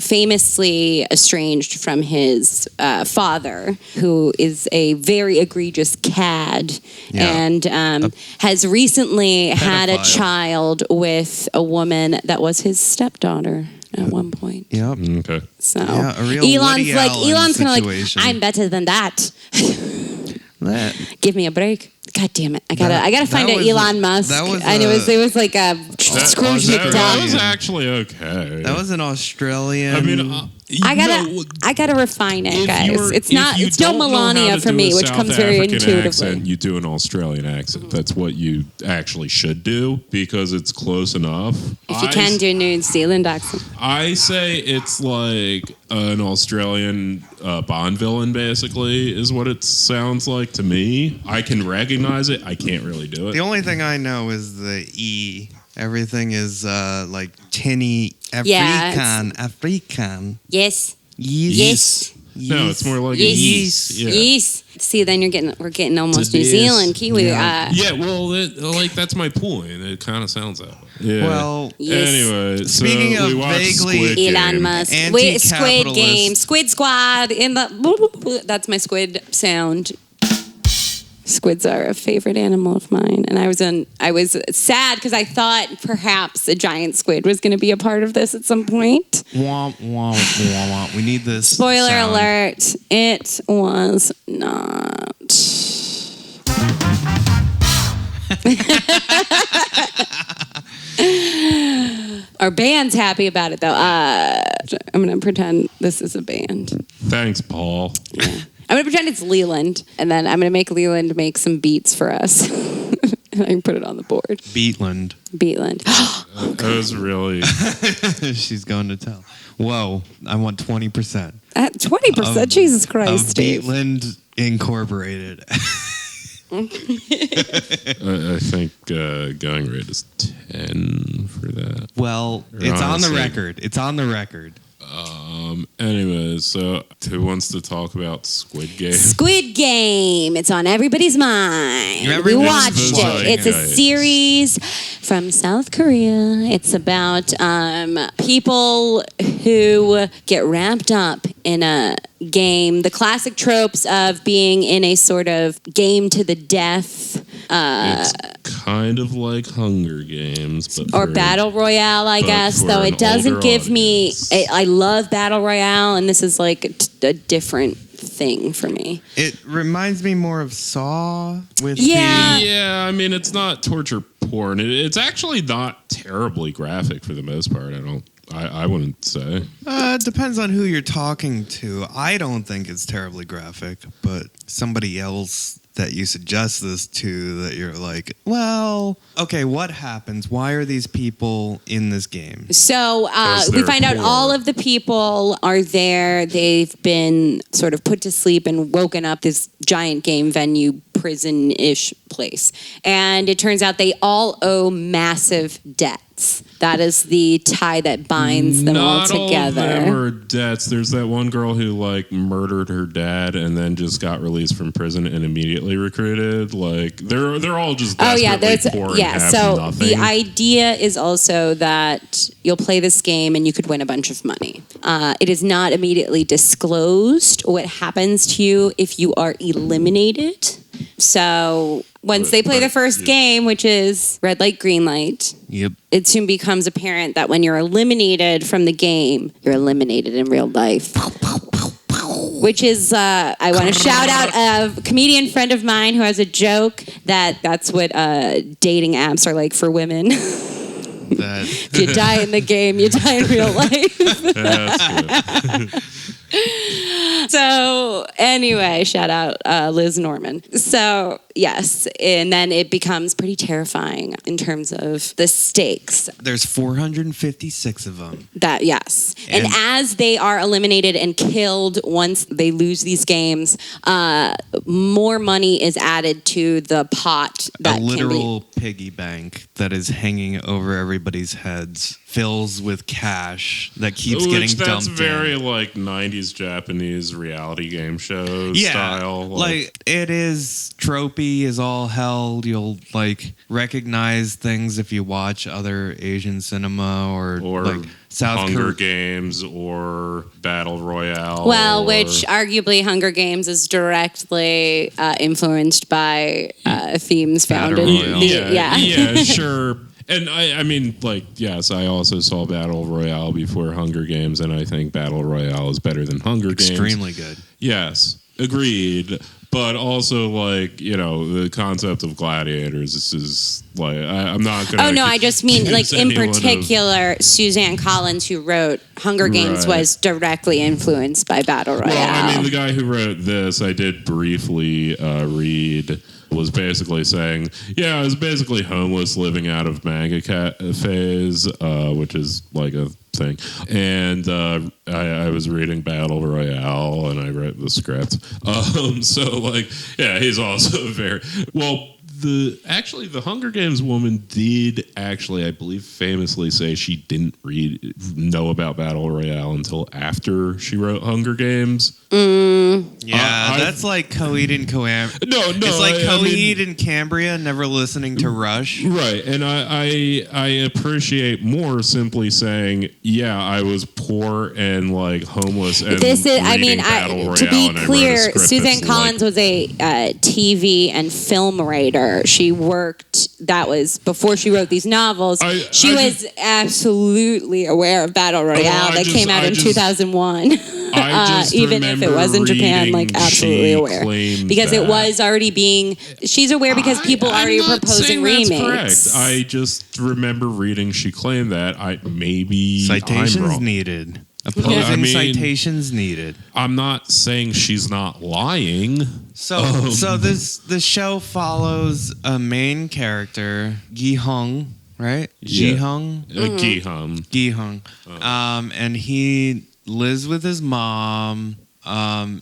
famously estranged from his father, who is a very egregious cad, Yeah. and has recently had a pedophile. child with a woman that was his stepdaughter at one point. yep. Okay. So Yeah, a real Elon's Woody like Allen Elon's kind of like, situation. I'm better than that. That, Give me a break. God damn it! I gotta That find was out Elon Musk. that was and it was like a Scrooge that McDuck. was actually okay. that was an Australian. I mean, I gotta refine it, guys. It's no don't know how Melania to for do me, a which South comes very African intuitively. accent, you do an Australian accent. That's what you actually should do because it's close enough. If you can do a New Zealand accent, I say it's like an Australian Bond villain, basically, is what it sounds like to me. I can recognize it. I can't really do it. the only thing I know is the E Everything is like tinny Yeah, African. Yes. Yes. No, it's more like a Yes. yeast. Yeah. Yes. See, then we're getting almost To New this. Zealand Kiwi. Yeah, well, that's my point. It kind of sounds that way. Yeah. Well, Yes. Anyway, Speaking so we of watched vaguely Squid Game. Elon Musk. Wait, Squid Anti-capitalist. Game. Squid Squad. That's my squid sound. Squids are a favorite animal of mine, and I was sad because I thought perhaps a giant squid was going to be a part of this at some point. Womp, womp, womp, womp. We need this. Spoiler sound. alert, it was not. Our band's happy about it, though. I'm going to pretend this is a band. Thanks, Paul. I'm going to pretend it's Leland, and then I'm going to make Leland make some beats for us. And I can put it on the board. Beatland. Beatland. That was really. She's going to tell. Whoa, I want 20%. At 20%? Jesus Christ, Of Steve. Beatland Incorporated. I think going rate is 10 for that. Well, Or it's on the honestly. record. It's on the record. Anyway, so who wants to talk about Squid Game? Squid Game. It's on everybody's mind. We Everyone's watched watching it. It's a it. series from South Korea. It's about people who get wrapped up in a game. The classic tropes of being in a sort of game to the death. It's kind of like Hunger Games, but Or for- Battle Royale, I but guess, for though an it doesn't older give me. audience. I love Battle Royale, and this is like a different thing for me. It reminds me more of Saw with Yeah. Yeah, I mean, it's not torture porn. It's actually not terribly graphic for the most part. I wouldn't say. It depends on who you're talking to. I don't think it's terribly graphic, but somebody else that you suggest this to, that you're like, well, okay, what happens? Why are these people in this game? So 'Cause we they're find out poor. all of the people are there. They've been sort of put to sleep and woken up this giant game venue, prison-ish place. And it turns out they all owe massive debts. That is the tie that binds them all together. All of them are debts. There's that one girl who like murdered her dad and then just got released from prison and immediately recruited. Like they're all just desperately poor and have So nothing. the idea is also that you'll play this game and you could win a bunch of money. It is not immediately disclosed what happens to you if you are eliminated. So once they play the first game, which is red light, green light, Yep. it soon becomes apparent that when you're eliminated from the game, you're eliminated in real life. Which is, I want to shout out a comedian friend of mine who has a joke that's what dating apps are like for women. That You die in the game, you die in real life. That's good. So anyway, shout out Liz Norman. So yes, and then it becomes pretty terrifying in terms of the stakes. there's 456 of them. That yes, and And- as they are eliminated and killed once they lose these games, more money is added to the pot that A can be. literal piggy bank that is hanging over everybody's heads, fills with cash that keeps getting Which that's dumped very in. like 90s Japanese reality game show Yeah, style. like it is tropey as all hell. You'll like recognize things if you watch other Asian cinema or like South Hunger Korea. Games or Battle Royale. Well, or- which arguably Hunger Games is directly influenced by themes found in Battle Royale. yeah, sure. And I mean, like, yes, I also saw Battle Royale before Hunger Games, and I think Battle Royale is better than Hunger Games. Extremely good. Yes, agreed. But also, like, you know, the concept of gladiators. This is like, I'm not gonna. Oh no, I just mean like in anyone of- particular, Suzanne Collins, who wrote Hunger Games, Right. was directly influenced by Battle Royale. Well, I mean, the guy who wrote this, I did briefly read, was basically saying, yeah, I was basically homeless living out of manga cafes, which is like a thing. And I was reading Battle Royale and I wrote the script. So, like, yeah, he's also very... Well, the Hunger Games woman did actually, I believe, famously say she didn't know about Battle Royale until after she wrote Hunger Games. Yeah, that's like Coed and Coam. No, it's like Coed and Cambria never listening to Rush. Right, and I appreciate more simply saying, yeah, I was poor and like homeless. And this is, I mean, Battle Royale, to be and clear, script Suzanne that's Collins was a TV and film writer. She worked. That was before she wrote these novels. She was absolutely aware of Battle Royale that came out in 2001. Even if it was in Japan, like absolutely aware because it was already being. She's aware because people already I'm not proposing saying remakes. that's correct. I just remember reading she claimed that. Maybe I'm Citations wrong. needed. Opposing citations needed. I'm not saying she's not lying. So the show follows a main character, Gi-hung, right? Yeah. Gi-hung? Gi-hung. And he lives with his mom,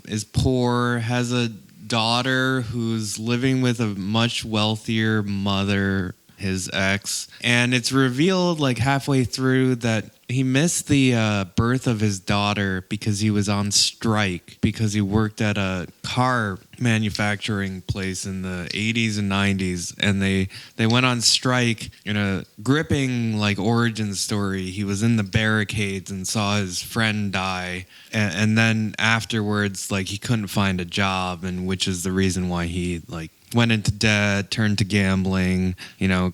is poor, has a daughter who's living with a much wealthier mother, his ex. And it's revealed like halfway through that he missed the birth of his daughter because he was on strike because he worked at a car manufacturing place in the 80s and 90s, and they went on strike in a gripping like origin story. He was in the barricades and saw his friend die, and then afterwards like he couldn't find a job, and which is the reason why he like went into debt, turned to gambling,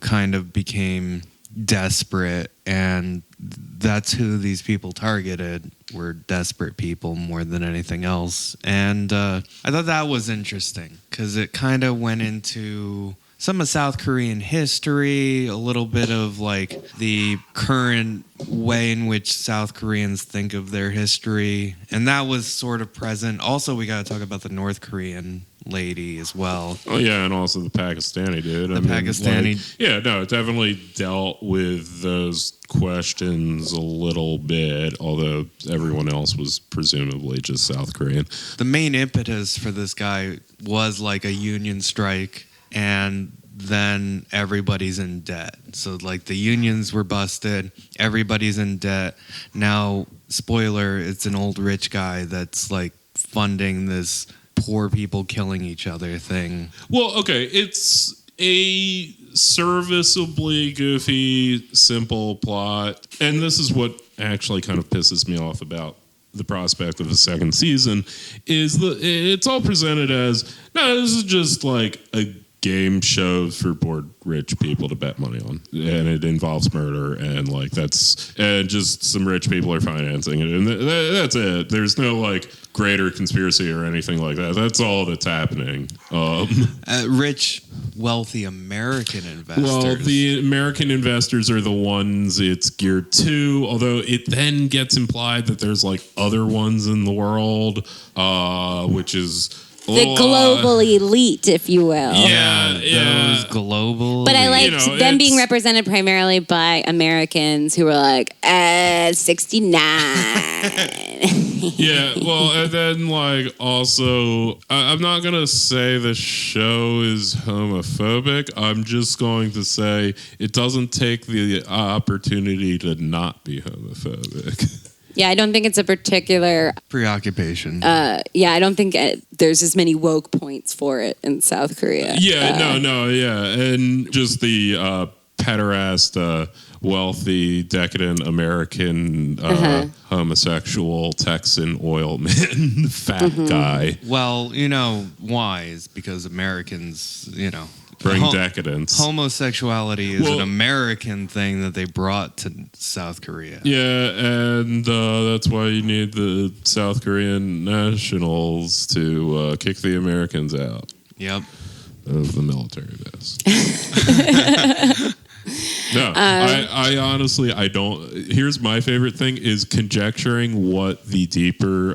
kind of became desperate, and that's who these people targeted, were desperate people more than anything else. And I thought that was interesting because it kind of went into some of South Korean history, a little bit of like the current way in which South Koreans think of their history, and that was sort of present. Also, we got to talk about the North Korean lady as well. Oh yeah, and also the Pakistani dude. Pakistani. It definitely dealt with those questions a little bit, although everyone else was presumably just South Korean. The main impetus for this guy was like a union strike, and then everybody's in debt. So like the unions were busted, everybody's in debt. Now, spoiler, it's an old rich guy that's like funding this poor people killing each other thing. Well, okay, it's a serviceably goofy, simple plot. And this is what actually kind of pisses me off about the prospect of a second season, is it's all presented as, no, this is just like a game show for bored rich people to bet money on, and it involves murder, and like and just some rich people are financing it, and that's it. There's no like greater conspiracy or anything like that. That's all that's happening. Rich, wealthy American investors. Well, the American investors are the ones it's geared to, although it then gets implied that there's like other ones in the world, which is the global elite, if you will. Yeah. Those global. But I liked them being represented primarily by Americans who were like, 69. Yeah, well, and then like also, I'm not gonna say the show is homophobic. I'm just going to say it doesn't take the opportunity to not be homophobic. Yeah, I don't think it's a particular preoccupation. I don't think there's as many woke points for it in South Korea. Yeah, yeah, and just the pederast, wealthy, decadent American homosexual Texan oil man, fat guy. Well, why is because Americans, bring decadence. Homosexuality is an American thing that they brought to South Korea. Yeah, and that's why you need the South Korean nationals to kick the Americans out. Yep. Of the military base. No, I honestly, I don't. Here's my favorite thing is conjecturing what the deeper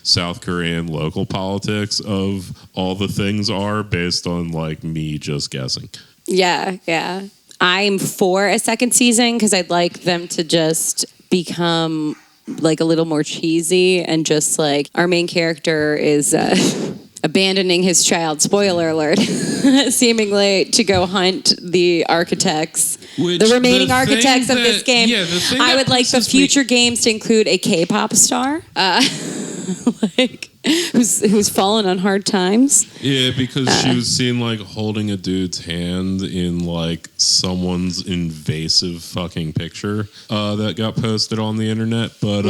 South Korean local politics of all the things are based on like me just guessing. Yeah. I'm for a second season because I'd like them to just become like a little more cheesy and just like our main character is abandoning his child, spoiler alert, seemingly to go hunt the architects, the remaining architects of this game. Yeah, the thing I that would like the pisses me- future games to include a K-pop star, like who's fallen on hard times. Yeah, because she was seen like holding a dude's hand in like someone's invasive fucking picture that got posted on the internet. But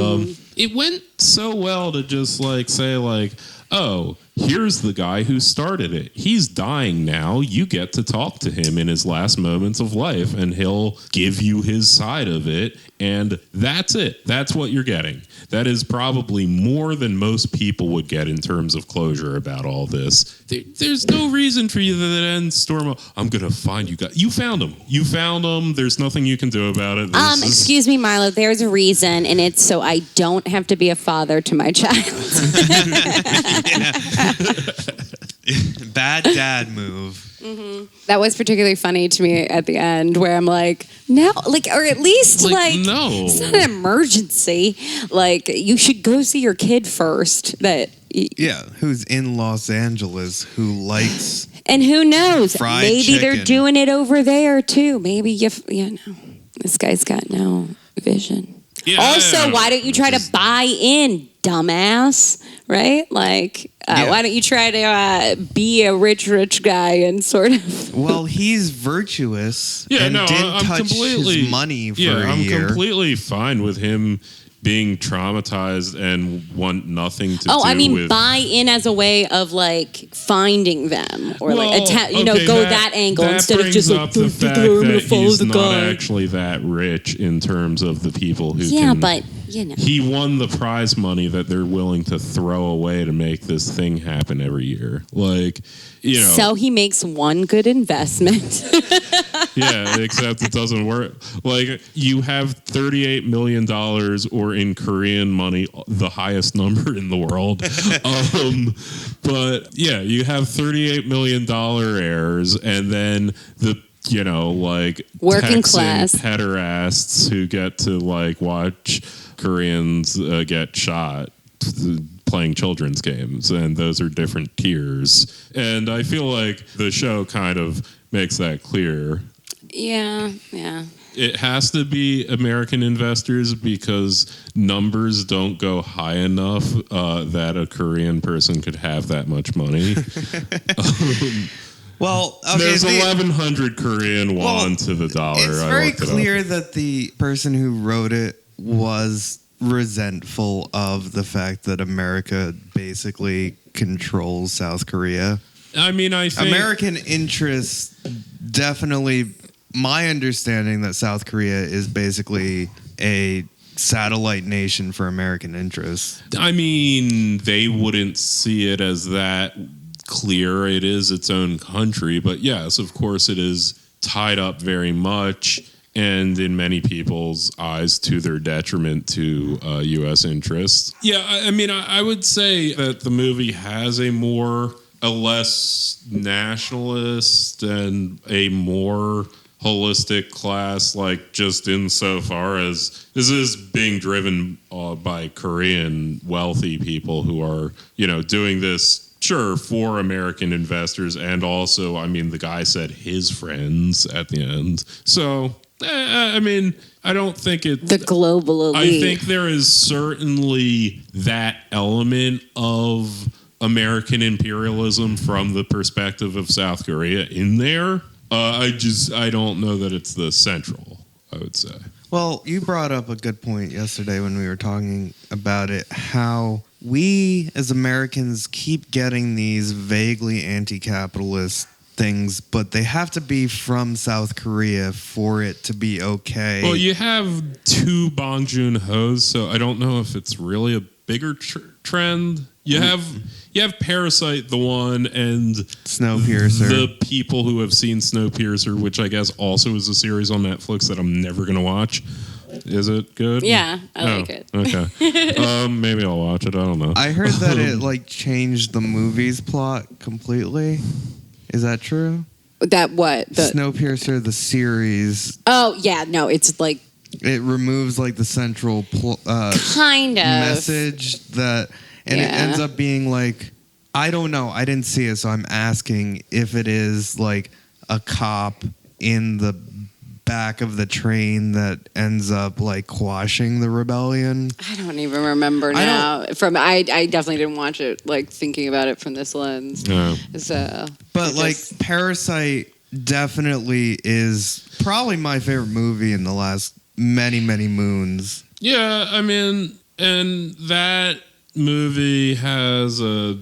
it went so well to just like say like, oh, here's the guy who started it. He's dying now. You get to talk to him in his last moments of life, and he'll give you his side of it. And that's it. That's what you're getting. That is probably more than most people would get in terms of closure about all this. There's no reason for you to then storm. I'm going to find you guys. You found him. You found him. There's nothing you can do about it. Excuse me, Marlo. There's a reason, and it's so I don't have to be a father to my child. Bad dad move. That was particularly funny to me at the end, where I'm like, no, like, or at least like, no, it's not an emergency. Like, you should go see your kid first. Who's in Los Angeles, who likes and who knows? fried Maybe they're chicken. doing it over there too. Maybe this guy's got no vision. Yeah, Also, why don't you try to buy in, dumbass? Right? Like, why don't you try to be a rich guy and sort of... Well, he's virtuous and didn't touch his money for a year. I'm completely fine with him being traumatized and want nothing to do I mean, with... buy in as a way of, like, finding them. Or, Well, go that angle instead of just, like, the fact that he's not actually that rich in terms of the people who Yeah, can... but, He won the prize money that they're willing to throw away to make this thing happen every year. Like, So he makes one good investment. Yeah, except it doesn't work. Like, you have $38 million, or in Korean money, the highest number in the world. But yeah, you have $38 million heirs, and then the Working Texan class pederasts who get to like watch Koreans get shot playing children's games, and those are different tiers. And I feel like the show kind of makes that clear. Yeah. It has to be American investors because numbers don't go high enough that a Korean person could have that much money. Well, okay, there's 1,100 Korean won to the dollar. It's very clear that the person who wrote it was resentful of the fact that America basically controls South Korea. I mean, I think American interests definitely. My understanding that South Korea is basically a satellite nation for American interests. I mean, they wouldn't see it as that clear. It is its own country, but yes, of course, it is tied up very much, and in many people's eyes, to their detriment to U.S. interests. Yeah, I mean, I would say that the movie has a less nationalist and a more holistic class, like just insofar as this is being driven by Korean wealthy people who are, doing this, sure, for American investors, and also, I mean, the guy said his friends at the end. So, I mean, I don't think it's... The global elite. I think there is certainly that element of American imperialism from the perspective of South Korea in there. I don't know that it's the central, I would say. Well, you brought up a good point yesterday when we were talking about it, how we as Americans keep getting these vaguely anti-capitalist things, but they have to be from South Korea for it to be okay. Well, you have two Bong Joon-ho's, so I don't know if it's really a bigger trend. You have Parasite, the one, and Snowpiercer. The people who have seen Snowpiercer, which I guess also is a series on Netflix that I'm never going to watch. Is it good? Yeah, I like it. Okay. Maybe I'll watch it. I don't know. I heard that it changed the movie's plot completely. Is that true? That what? Snowpiercer, the series. Oh, yeah. No, it's like... It removes the central kind of message that... And it ends up being I don't know. I didn't see it, so I'm asking if it is like a cop in the back of the train that ends up like quashing the rebellion. I don't even remember now. I definitely didn't watch it like thinking about it from this lens. No. So, But like Parasite definitely is probably my favorite movie in the last many moons. Yeah, I mean, and that movie has a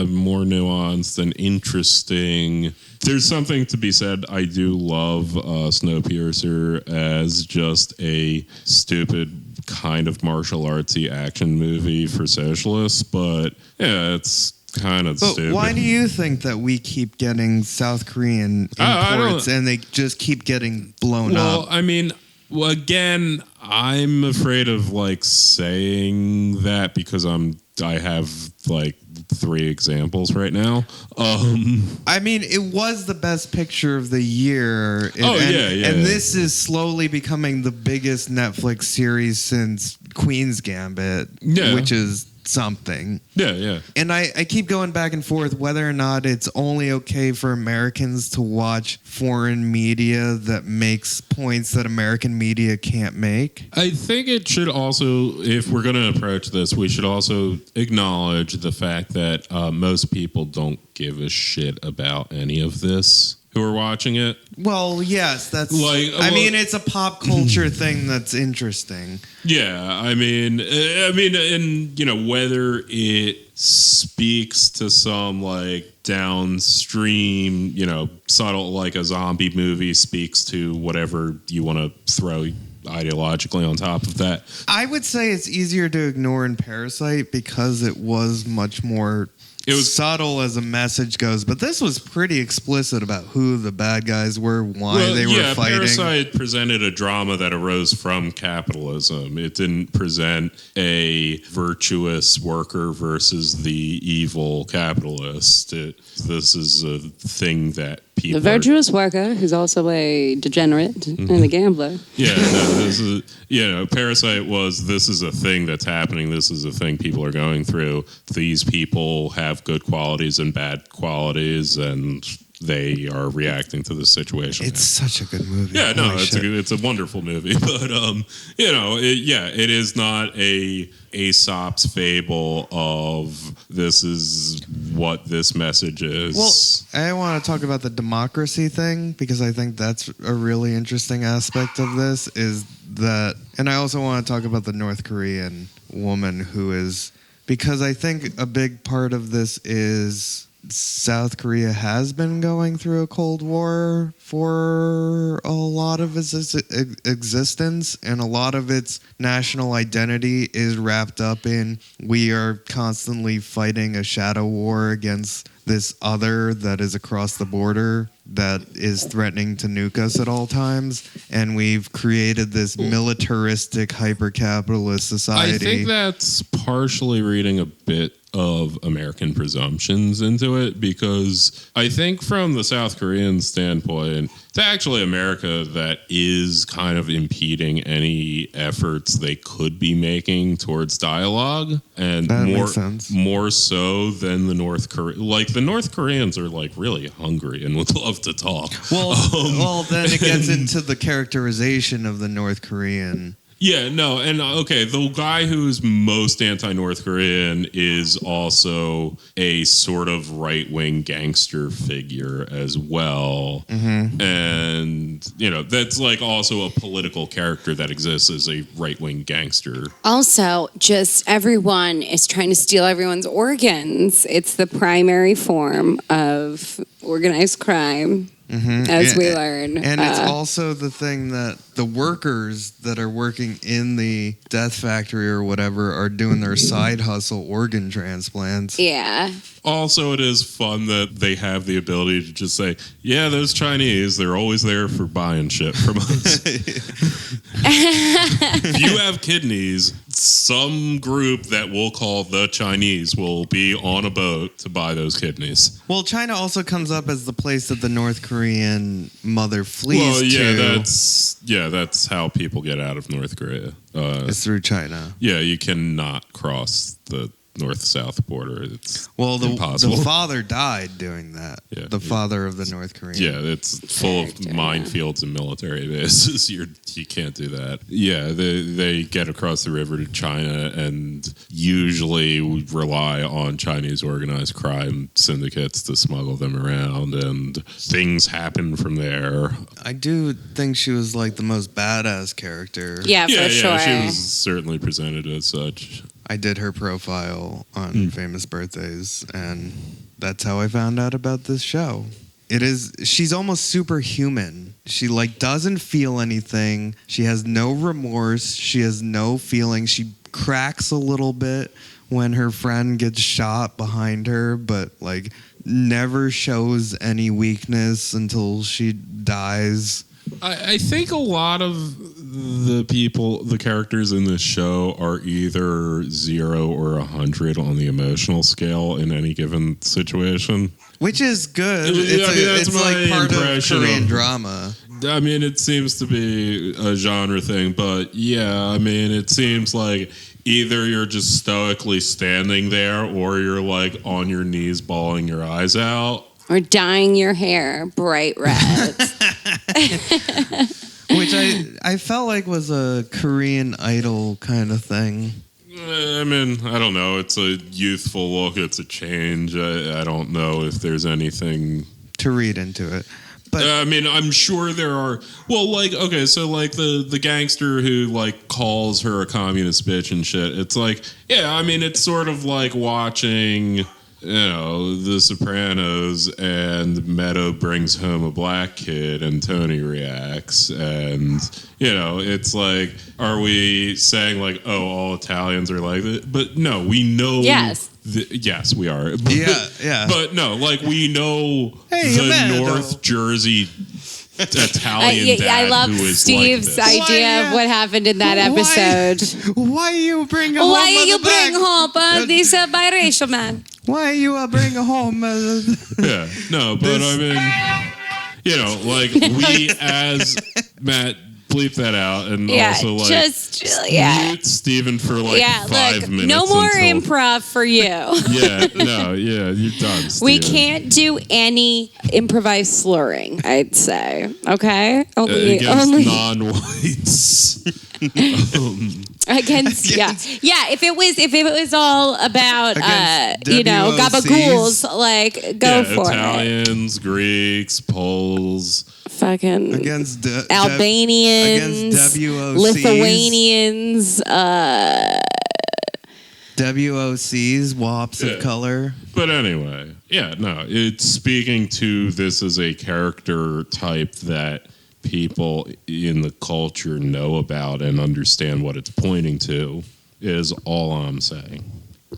more nuanced and interesting. There's something to be said. I do love Snowpiercer as just a stupid kind of martial artsy action movie for socialists, but yeah, it's kind of But stupid. why do you think that we keep getting South Korean imports and they just keep getting blown Well, up? I mean, again, I'm afraid of like saying that because I have like 3 examples right now. I mean, it was the best picture of the year. Yeah. And this is slowly becoming the biggest Netflix series since Queen's Gambit, which is something. Yeah. And I keep going back and forth whether or not it's only okay for Americans to watch foreign media that makes points that American media can't make. I think it should also, if we're going to approach this, we should also acknowledge the fact that most people don't give a shit about any of this who are watching it. Well, yes, that's I mean, it's a pop culture thing that's interesting. Yeah, I mean, and you know, whether it speaks to some like downstream, you know, subtle, like a zombie movie speaks to whatever you want to throw ideologically on top of that. I would say it's easier to ignore in Parasite because it was much more subtle as a message goes, but this was pretty explicit about who the bad guys were, why they were fighting. Parasite presented a drama that arose from capitalism. It didn't present a virtuous worker versus the evil capitalist. This is a thing that people. the virtuous worker who's also a degenerate and a gambler. Yeah, no, this is, Parasite was, this is a thing that's happening. This is a thing people are going through. These people have good qualities and bad qualities, and they are reacting to this situation. It's such a good movie. Yeah, no, Holy shit. it's a wonderful movie, but it is not a Aesop's fable of this is what this message is. Well, I want to talk about the democracy thing because I think that's a really interesting aspect of this is that, and I also want to talk about the North Korean woman who is, because I think a big part of this is South Korea has been going through a Cold War for a lot of its existence, and a lot of its national identity is wrapped up in we are constantly fighting a shadow war against this other that is across the border that is threatening to nuke us at all times, and we've created this militaristic hyper-capitalist society. I think that's partially reading a bit of American presumptions into it, because I think from the South Korean standpoint, it's actually America that is kind of impeding any efforts they could be making towards dialogue, and That makes sense. more so than the North Koreans. Like the North Koreans are like really hungry and would love to talk. Well, then it gets into the characterization of the North Korean. Yeah, no, and okay, the guy who's most anti-North Korean is also a sort of right-wing gangster figure as well. Mm-hmm. And, that's like also a political character that exists as a right-wing gangster. Also, just everyone is trying to steal everyone's organs. It's the primary form of organized crime. As we learn. And it's also the thing that the workers that are working in the death factory or whatever are doing their side hustle organ transplants. Yeah. Also, it is fun that they have the ability to just say, yeah, those Chinese, they're always there for buying shit from us. If you have kidneys, some group that we'll call the Chinese will be on a boat to buy those kidneys. Well, China also comes up as the place that the North Korean mother flees to. That's how people get out of North Korea. It's through China. Yeah, you cannot cross the north-south border. It's the impossible. father died doing that. Yeah. The father of the North Korean. Yeah, it's full of minefields and military bases. You can't do that. Yeah, they get across the river to China and usually rely on Chinese organized crime syndicates to smuggle them around, and things happen from there. I do think she was like the most badass character. Yeah, for sure. She was certainly presented as such. I did her profile on Famous Birthdays, and that's how I found out about this show. She's almost superhuman. She like doesn't feel anything. She has no remorse. She has no feeling. She cracks a little bit when her friend gets shot behind her, but like never shows any weakness until she dies. I think a lot of the characters in this show are either 0 or 100 on the emotional scale in any given situation. Which is good. That's It's like my part of impression Korean of- drama. I mean, it seems to be a genre thing, but yeah, I mean, it seems like either you're just stoically standing there or you're like on your knees bawling your eyes out. Or dyeing your hair bright red. Which I felt like was a Korean Idol kind of thing. I mean, I don't know. It's a youthful look. It's a change. I don't know if there's anything To read into it. But I mean, I'm sure there are. Well, like, okay, so like the gangster who like calls her a communist bitch and shit. It's like, yeah, I mean, it's sort of like watching, The Sopranos, and Meadow brings home a black kid and Tony reacts, and it's like, are we saying like, oh, all Italians are like that? But no, we know. Yes. Yes, we are. But, yeah. But no, like we know Hey, the Meadow. North Jersey Italian dad I love who is Steve's like this. idea of what happened in that episode. Why you bring home Why you the bring black- home this biracial man? Why you bring home? Yeah, no, but I mean, like we as Matt bleep that out, and also like mute Steven for like 5 minutes. No more until, improv for you. You're done. Steven. We can't do any improvised slurring, I'd say. Okay? Against only non-whites. against yeah. If it was all about Against gabagools, like go for Italians, Greeks, Poles. fucking Against Albanians, against WOCs. Lithuanians, WOCs, WOPs Yeah. of color. But anyway, it's speaking to this as a character type that people in the culture know about and understand what it's pointing to is all I'm saying.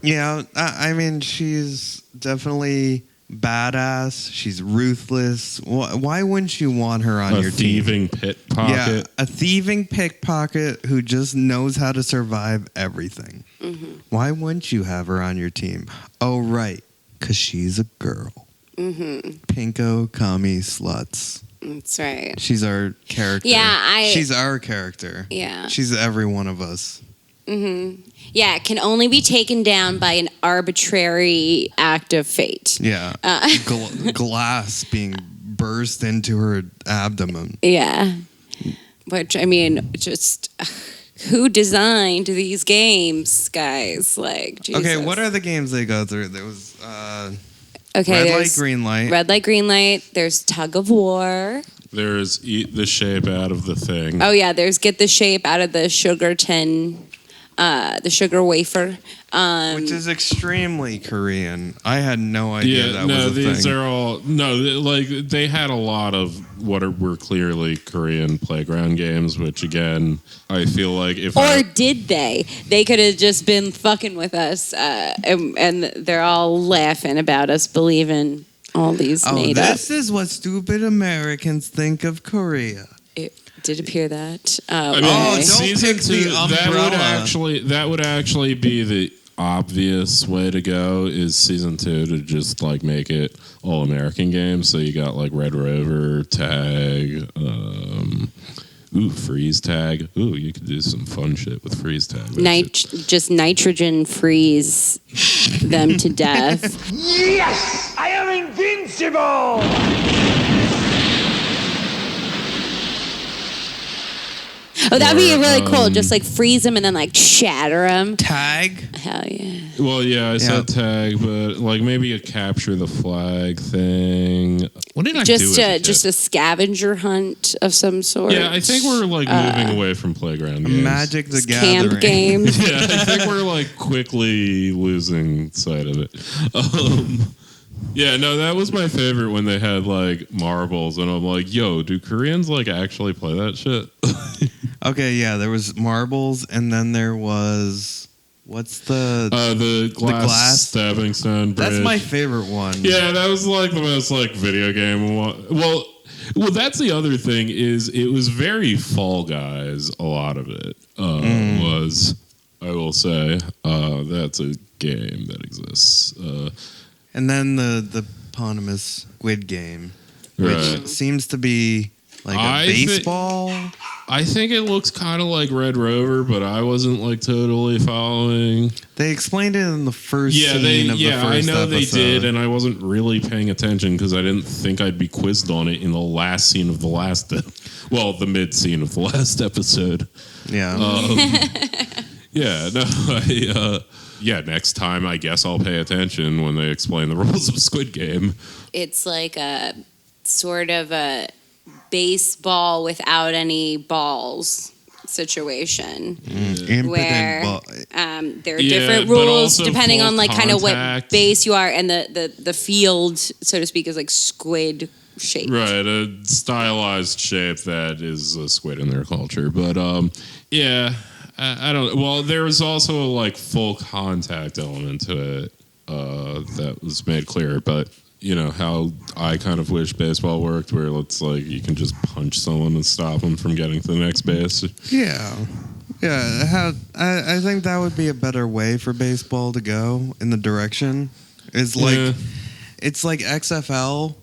Yeah, I mean, she's definitely badass. She's ruthless. Why wouldn't you want her on A your team? thieving pickpocket. Yeah, a thieving pickpocket who just knows how to survive everything. Mm-hmm. Why wouldn't you have her on your team? Oh, right, because she's a girl. Mm-hmm. Pinko, Kami, Slutz. That's right. She's our character. Yeah, she's our character. Yeah. She's every one of us. Mm-hmm. Yeah, it can only be taken down by an arbitrary act of fate. Yeah. Glass being burst into her abdomen. Yeah. Which, I mean, just who designed these games, guys? Like, Jesus. Okay, what are the games they go through? There was okay, red light, there's green light. red light, green light. There's tug of war. There's eat the shape out of the thing. Oh yeah, there's get the shape out of the sugar tin, the sugar wafer. Which is extremely Korean. I had no idea that was a these thing. are all like they had a lot of what were clearly Korean playground games, which again I feel like Did they? They could have just been fucking with us, and they're all laughing about us believing all these made up. This is what stupid Americans think of Korea. It did appear that. I mean, don't season pick the 2 umbrella. that would actually be the obvious way to go is season 2 to just like make it all American games. So you got like Red Rover, Tag, Ooh, freeze tag. Ooh, you could do some fun shit with freeze tag. Just nitrogen freeze them to death. Yes! I am invincible! Oh, that'd be really cool. Just like freeze them and then like shatter them. Tag. Hell yeah. Well, yeah, I said tag, but like maybe a capture the flag thing. What did I do? Just a scavenger hunt of some sort. Yeah, I think we're like moving away from playground games. Magic the Gathering. Camp games. Yeah, I think we're like quickly losing sight of it. Yeah, no, that was my favorite when they had like marbles, and I'm like, yo, do Koreans like actually play that shit? Okay, yeah, there was marbles, and then there was what's the glass stabbing stone bridge. That's my favorite one. Yeah, that was like the most like video game one. Well, that's the other thing is it was very Fall Guys. A lot of it was, I will say, that's a game that exists. And then the eponymous Squid Game, which Right. seems to be like a baseball. I think it looks kind of like Red Rover, but I wasn't like totally following. They explained it in the first scene of the first I know episode. they did, and I wasn't really paying attention because I didn't think I'd be quizzed on it in the last scene of the last, the mid scene of the last episode. Yeah. Yeah, no, next time I guess I'll pay attention when they explain the rules of Squid Game. It's like a sort of a baseball without any balls situation. Where there are different but rules also depending full on like kind of what contact. base you are, and the field, so to speak, is like squid shaped. Right, a stylized shape that is a squid in their culture. But I don't. Well, there was also a like full contact element to it that was made clear. But you know how I kind of wish baseball worked, where it's like you can just punch someone and stop them from getting to the next base. Yeah. I think that would be a better way for baseball to go in the direction. It's like it's like XFL,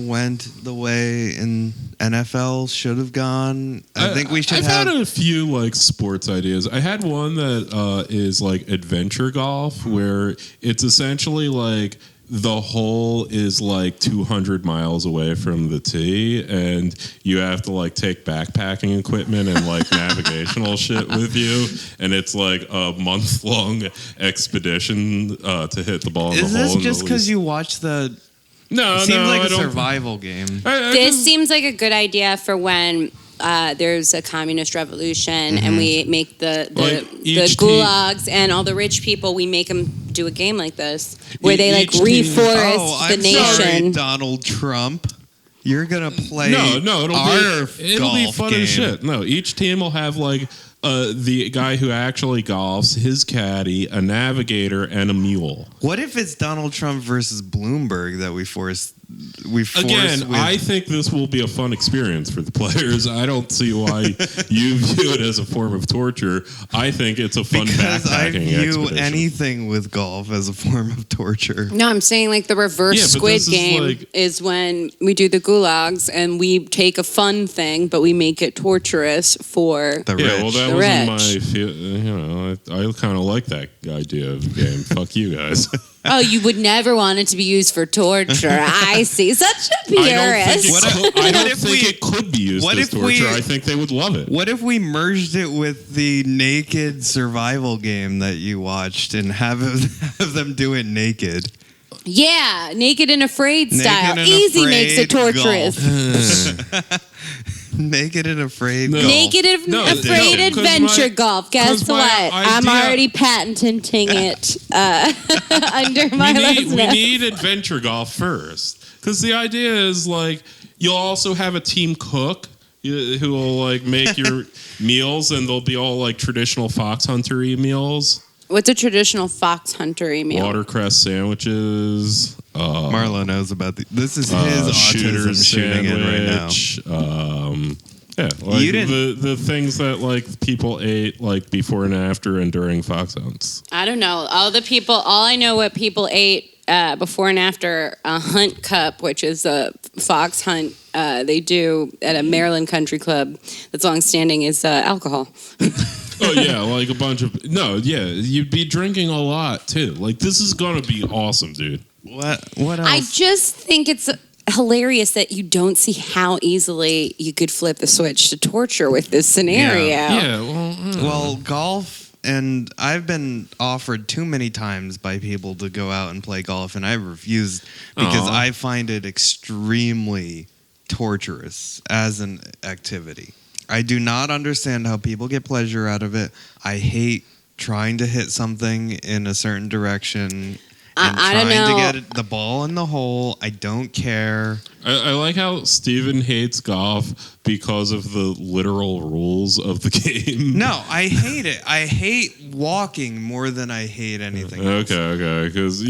went the way in NFL should have gone. I think we should I've have had a few like sports ideas. I had one that is like adventure golf, where it's essentially like the hole is like 200 miles away from the tee, and you have to like take backpacking equipment and like navigational shit with you, and it's like a month-long expedition to hit the ball in Is the hole. this just because you watch the? No, It seems like I a don't. survival game. This seems like a good idea for when there's a communist revolution and we make the Like, each team- gulags and all the rich people, we make them do a game like this where they like Each team- reforest the I'm nation. sorry, Donald Trump. You're gonna play No, our it'll be golf fun game. as shit. No, each team will have like the guy who actually golfs, his caddy, a navigator, and a mule. What if it's Donald Trump versus Bloomberg that we force? Again, I think this will be a fun experience for the players. I don't see why you view it as a form of torture. I think it's a fun because I backpacking view expedition. anything with golf as a form of torture. No, I'm saying like the reverse Yeah, but Squid this is Game like- is when we do the gulags and we take a fun thing, but we make it torturous for The Yeah, rich. well, that The wasn't rich. I kind of like that idea of the game. Fuck you guys. Oh, you would never want it to be used for torture. I see. Such a I don't purist. think it could be used what as if we- torture. I think they would love it. What if we merged it with the naked survival game that you watched and have them do it naked? Yeah, naked and afraid style. and Easy Afraid makes it torturous. Naked and afraid No. golf. Naked and No, afraid no, 'cause adventure my- golf. Guess 'cause my what? I'm idea- already patenting it under my we listeners. need adventure golf first, because the idea is like you'll also have a team cook who will like make your meals, and they'll be all like traditional fox hunter-y meals. What's a traditional fox hunter meal? Watercress sandwiches. Marlowe knows about this is his autism shooting in right now. Like You didn't- the things that like people ate like before and after and during fox hunts. I don't know. All I know what people ate before and after a hunt cup, which is a fox hunt they do at a Maryland country club that's long-standing is alcohol. Oh yeah, like a bunch of you'd be drinking a lot too. Like this is gonna be awesome, dude. What else? I just think it's hilarious that you don't see how easily you could flip the switch to torture with this scenario. Yeah, Well, golf, and I've been offered too many times by people to go out and play golf, and I refused because I find it extremely torturous as an activity. I do not understand how people get pleasure out of it. I hate trying to hit something in a certain direction and I don't trying know. to get the ball in the hole. I don't care. I like how Steven hates golf because of the literal rules of the game. No, I hate it. I hate walking more than I hate anything else. Okay, because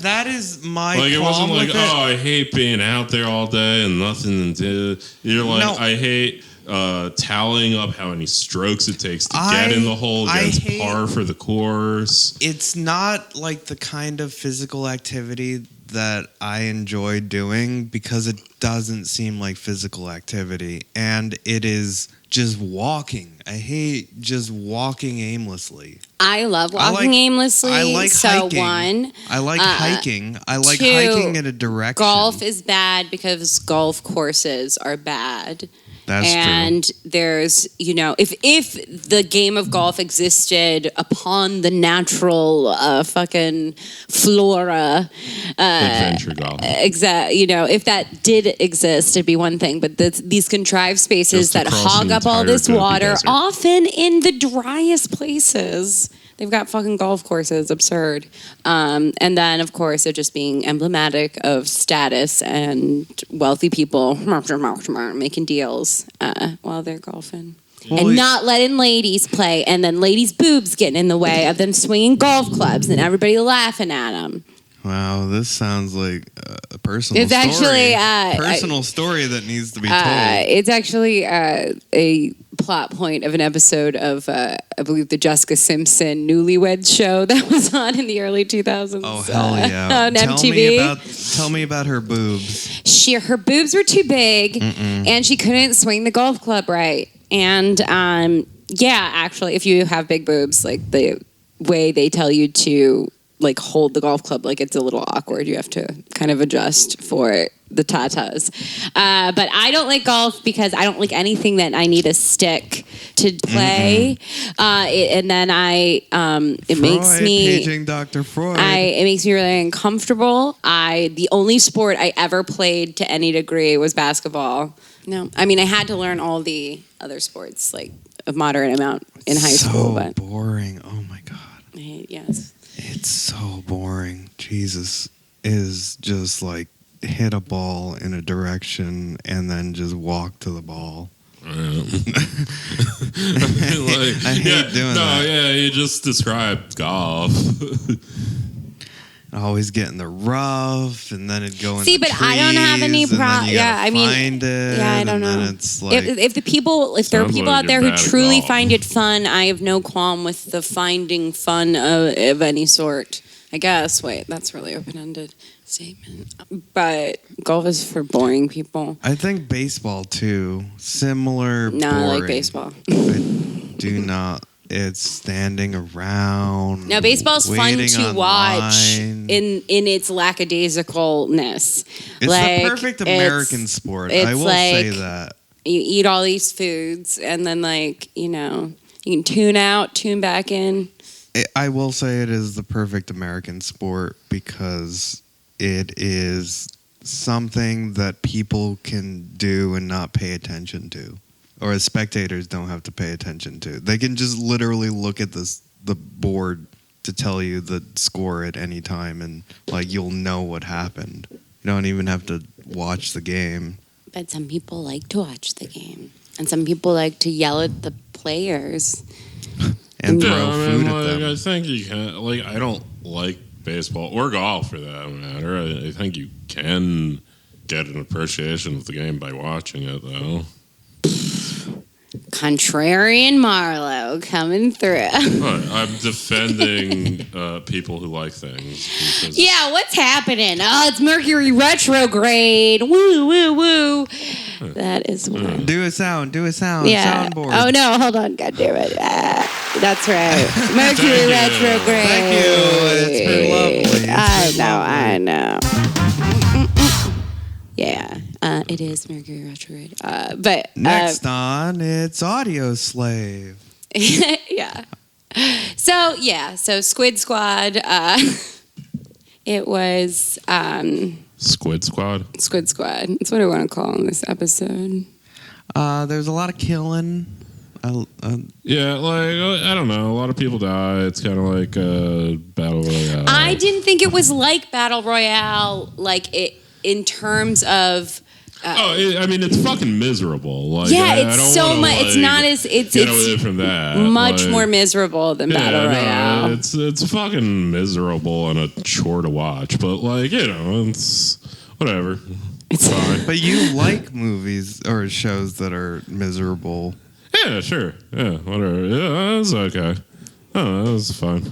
That is my like it wasn't qualm like with it. I hate being out there all day and nothing to do. You're like No. I hate tallying up how many strokes it takes to get in the hole against par for the course. It's not like the kind of physical activity that I enjoy doing because it doesn't seem like physical activity, and it is just walking. I hate just walking aimlessly. I love walking aimlessly. I like so hiking. One, I like hiking. I like two, hiking in a direction. golf is bad because golf courses are bad. That's and there's, if the game of golf existed upon the natural fucking flora, Adventure golf. if that did exist, it'd be one thing. But these contrived spaces Just that across hog the up all entire this Gobi water, Desert. often in the driest places. They've got fucking golf courses, absurd. And then, of course, it just being emblematic of status and wealthy people making deals while they're golfing. And not letting ladies play, and then ladies' boobs getting in the way of them swinging golf clubs and everybody laughing at them. Wow, this sounds like a personal It's story. actually, personal story that needs to be told. It's actually a plot point of an episode of, I believe, the Jessica Simpson Newlyweds show that was on in the early 2000s. Oh, hell yeah. On MTV. Tell me about her boobs. Her boobs were too big, and she couldn't swing the golf club right. And actually, if you have big boobs, like the way they tell you to hold the golf club, it's a little awkward. You have to kind of adjust for the tatas. But I don't like golf because I don't like anything that I need a stick to play. And then it makes me paging Dr. Freud. it makes me really uncomfortable. The only sport I ever played to any degree was basketball. No, I mean I had to learn all the other sports a moderate amount in high school. But boring. Oh my god. Yes. It's so boring. Jesus is just hit a ball in a direction and then just walk to the ball. I hate doing that. Yeah, you just described golf. Always get in the rough, and then it'd go in. See, the but I don't have any problem. Yeah, I mean, find it, yeah, I don't know. And it's If there are Sounds people like out there you're who bad at truly golf. find it fun, I have no qualm with the finding fun of any sort. I guess. Wait, that's really open-ended statement. But golf is for boring people. I think baseball too. Similar. No, I like boring. baseball. I do not. It's standing around. No, baseball's fun waiting to on watch line. in its lackadaisicalness. It's the perfect American sport. I will say that. You eat all these foods, and then you can tune out, tune back in. I will say it is the perfect American sport because it is something that people can do and not pay attention to, or as spectators don't have to pay attention to. They can just literally look at the board to tell you the score at any time, and you'll know what happened. You don't even have to watch the game. But some people like to watch the game, and some people like to yell at the players. And throw Yeah, food at them. I think you can. I don't like baseball or golf for that matter. I think you can get an appreciation of the game by watching it, though. Contrarian Marlowe coming through. Right, I'm defending people who like things. Because Yeah, what's happening? Oh, it's Mercury retrograde. Woo, woo, woo. That is what. Do a sound. Yeah. Soundboard. Oh, no, hold on. God damn it. That's right. Mercury retrograde. Thank you. It's been lovely. I know. Yeah, it is Mercury retrograde. But Next on, it's Audio Slave. yeah. So Squid Squad. It was Squid Squad. Squid Squad. That's what I want to call this episode. There's a lot of killing. Yeah, like, I don't know. A lot of people die. It's kind of like Battle Royale. I didn't think it was like Battle Royale, like it in terms of. I mean, it's fucking miserable. Like, Yeah, I it's don't so wanna, much. like, It's not as it's get away from that. much Like, more miserable than Battle Royale. No, it's fucking miserable and a chore to watch. But like, it's whatever. It's fine. But you like movies or shows that are miserable. Yeah, sure. Yeah, whatever. Yeah, that was okay. Oh, that was fun.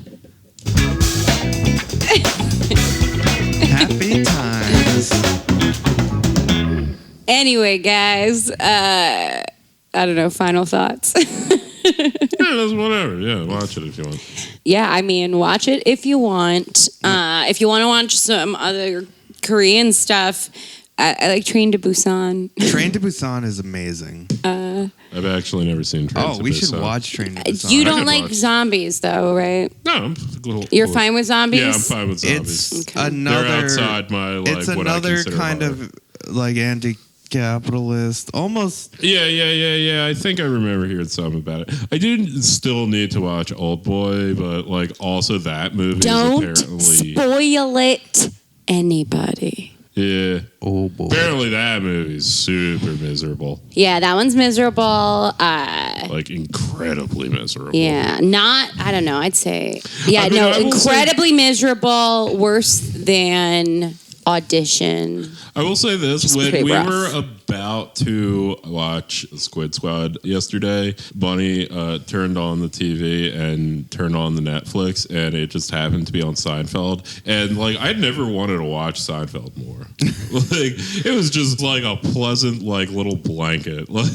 Happy times. Anyway, guys, I don't know. Final thoughts. Yeah, that's whatever. Yeah, watch it if you want. Yeah, I mean, watch it if you want. If you want to watch some other Korean stuff, I like Train to Busan. Train to Busan is amazing. I've actually never seen Train to Oh, we should Busan. watch Train to Busan. You don't could like watch. zombies, though, right? No, I'm cool. You're fine with zombies? Yeah, I'm fine with zombies. It's Okay. another. They're outside my like It's what I another consider kind horror. of like anti-capitalist, almost. Yeah. I think I remember hearing something about it. I do still need to watch Old Boy, but like also that movie Don't is apparently spoil it, anybody. yeah. Oh boy. Apparently that movie is super miserable, Yeah, that one's miserable. like incredibly miserable. Yeah, I don't know, I'd say. Yeah, I mean, I will incredibly miserable, worse than Audition. I will say this: Just when pretty we rough. were about to watch Squid Squad yesterday, Bunny turned on the TV and turned on the Netflix, and it just happened to be on Seinfeld. And like, I'd never wanted to watch Seinfeld more. Like, it was just like a pleasant, like little blanket. Like,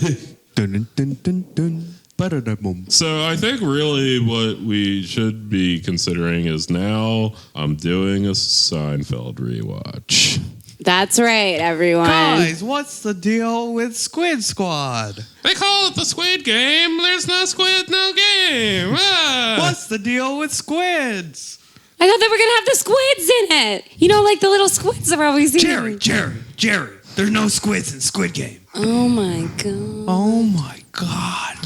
Dun, dun, dun, dun. Ba-da-da-boom. so I think really what we should be considering is now I'm doing a Seinfeld rewatch. That's right, everyone. Guys, what's the deal with Squid Squad? They call it the Squid Game. There's no squid, no game. Ah. What's the deal with squids? I thought they were going to have the squids in it. You know, like the little squids that are always eating. Jerry, there's no squids in Squid Game. Oh, my God. Oh my God.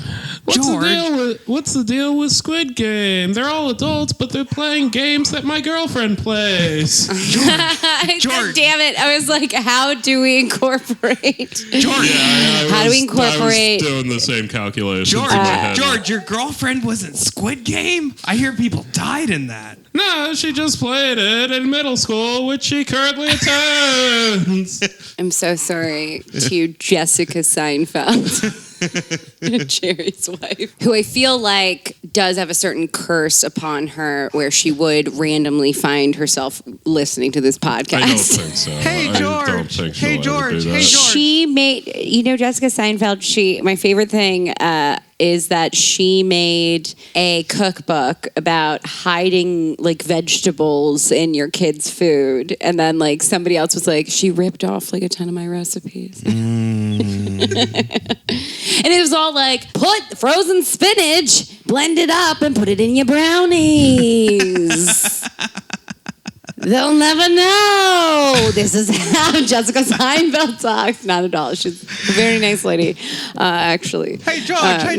What's the deal with Squid Game? They're all adults, but they're playing games that my girlfriend plays. George. Damn it. I was like, how do we incorporate? How do we incorporate? I was doing the same calculations in my head. George, your girlfriend was in Squid Game? I hear people died in that. No, she just played it in middle school, which she currently attends. I'm so sorry to Jessica Seinfeld. Jerry's wife, who I feel like does have a certain curse upon her where she would randomly find herself listening to this podcast. I don't think so. Hey, I George. don't think Hey, she'll ever George. do Hey, that. George. She made, Jessica Seinfeld, my favorite thing is that she made a cookbook about hiding like vegetables in your kids' food. And then like somebody else was like, she ripped off like a ton of my recipes. And it was all like, put frozen spinach, blend it up and put it in your brownies. They'll never know. This is how Jessica Seinfeld talks. Not at all. She's a very nice lady, actually. Hey,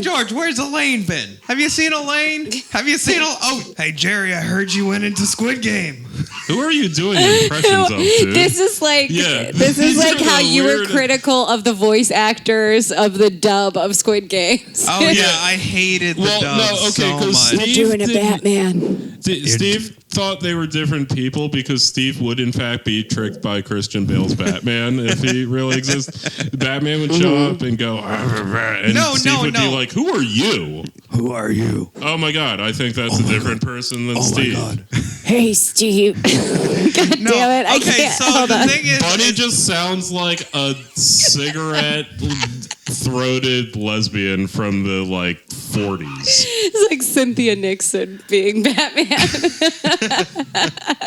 George, where's Elaine been? Have you seen Elaine? Oh, hey, Jerry, I heard you went into Squid Game. Who are you doing impressions of, dude? This is like Yeah. this is These like are how the you were weird- critical of the voice actors of the dub of Squid Games. Oh, yeah, I hated the dub so much. Steve Doing a didn't- Batman. Steve thought they were different people because Steve would in fact be tricked by Christian Bale's Batman if he really exists. Batman would show up and go, and Steve would be like, "Who are you? Who are you? Oh my god, I think that's a different person than Steve." My God. Hey, Steve. God damn it. I can't. So Hold the on. thing is, Bunny just sounds like a cigarette-throated lesbian from the 40s. It's like Cynthia Nixon being Batman.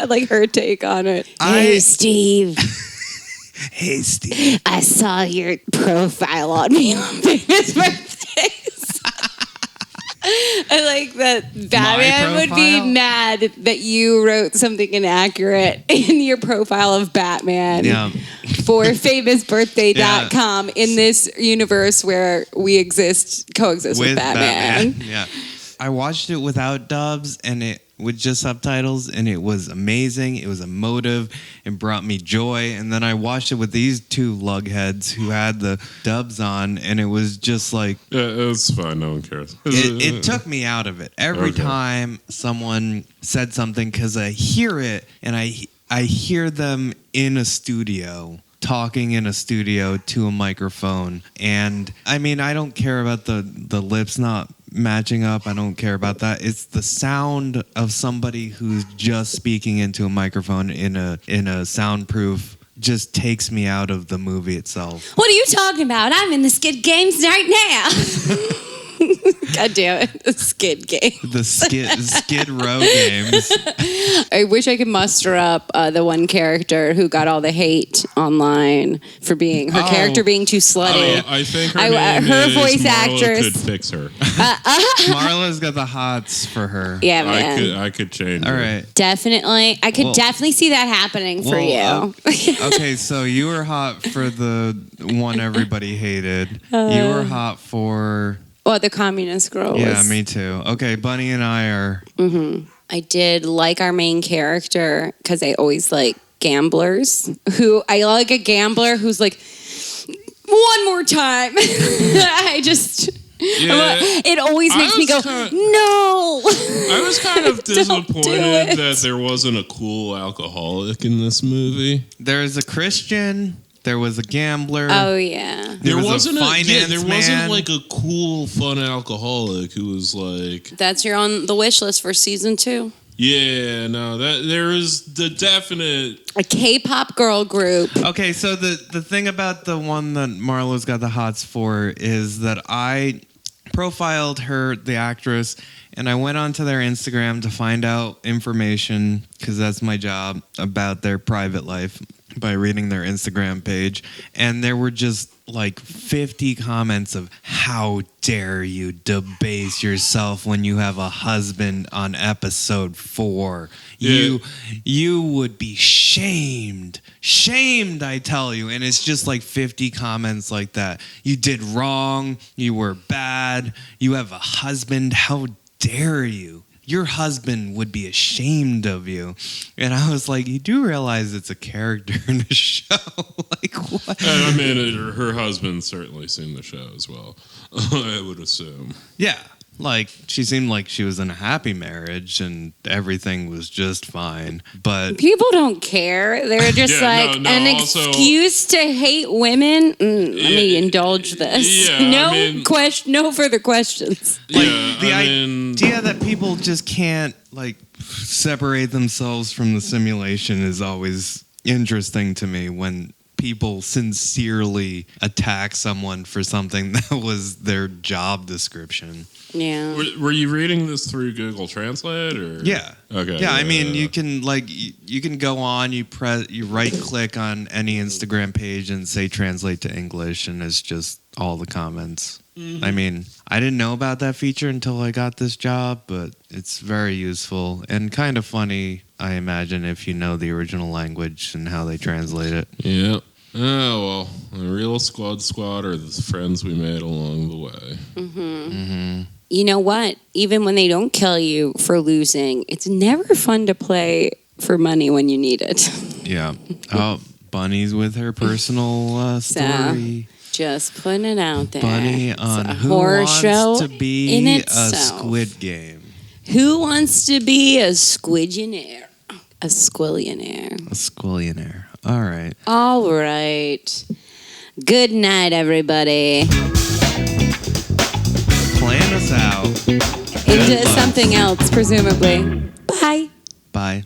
Like her take on it. Hey, Steve. hey, Steve. I saw your profile on me on famous birthdays. I like that Batman would be mad that you wrote something inaccurate in your profile of Batman for famousbirthday.com in this universe where we coexist with Batman. Yeah. I watched it without dubs and it with just subtitles, and it was amazing. It was emotive. It brought me joy. And then I watched it with these two lugheads who had the dubs on, and it was just like... it's fine. No one cares. It took me out of it. Every time someone said something, because I hear it, and I hear them in a studio, talking in a studio to a microphone. And, I mean, I don't care about the lips not matching up. I don't care about that. It's the sound of somebody who's just speaking into a microphone in a soundproof just takes me out of the movie itself. What are you talking about? I'm in the Squid Games right now. God damn it. The Skid Game. The Skid Row games. I wish I could muster up the one character who got all the hate online for being her character being too slutty. I think her voice Marlowe actress could fix her. Marlowe's got the hots for her. Yeah, man. I could change. All her. right. Definitely. I could definitely see that happening for you. Okay, so you were hot for the one everybody hated. You were hot for... Well, the communist girl. Yeah, me too. Okay, Bunny and I are... Mm-hmm. I did like our main character because I always like gamblers. I like a gambler who's like, one more time. It always makes me go, no. I was kind of disappointed that there wasn't a cool alcoholic in this movie. There is a Christian... There was a gambler. Oh yeah. There wasn't a finance there man. wasn't like a cool, fun alcoholic who was like. That's you're on the wish list for season 2. Yeah, no, there is the definite a K-pop girl group. Okay, so the thing about the one that Marlowe's got the hots for is that I profiled her, the actress, and I went onto their Instagram to find out information because that's my job about their private life. By reading their Instagram page, and there were just like 50 comments of how dare you debase yourself when you have a husband on episode 4. Yeah. You would be shamed, I tell you. And it's just like 50 comments like that. You did wrong, you were bad, you have a husband, how dare you? Your husband would be ashamed of you. And I was like, you do realize it's a character in the show. Like, what? I mean, her husband's certainly seen the show as well, I would assume. Yeah. Like, she seemed like she was in a happy marriage and everything was just fine. But people don't care. They're just an excuse to hate women. Let me indulge this. Yeah, no further questions. Like, the idea that people just can't like separate themselves from the simulation is always interesting to me when people sincerely attack someone for something that was their job description. Yeah. Were you reading this through Google Translate or? Yeah. Okay. Yeah, I mean, you can you can go on, you right click on any Instagram page and say translate to English, and it's just all the comments. Mm-hmm. I mean, I didn't know about that feature until I got this job, but it's very useful and kind of funny, I imagine, if you know the original language and how they translate it. Yeah. Oh, well, the real squad are the friends we made along the way. Mm-hmm. Mm-hmm. You know what? Even when they don't kill you for losing, it's never fun to play for money when you need it. Yeah. Oh, Bunny's with her personal story. Just putting it out there. Bunny on it's a Who horror Wants show to Be in a itself. Squid Game. Who wants to be a squidionaire? A squillionaire. A squillionaire. All right. All right. Good night, everybody. Plan us out. Into something else, presumably. Bye. Bye.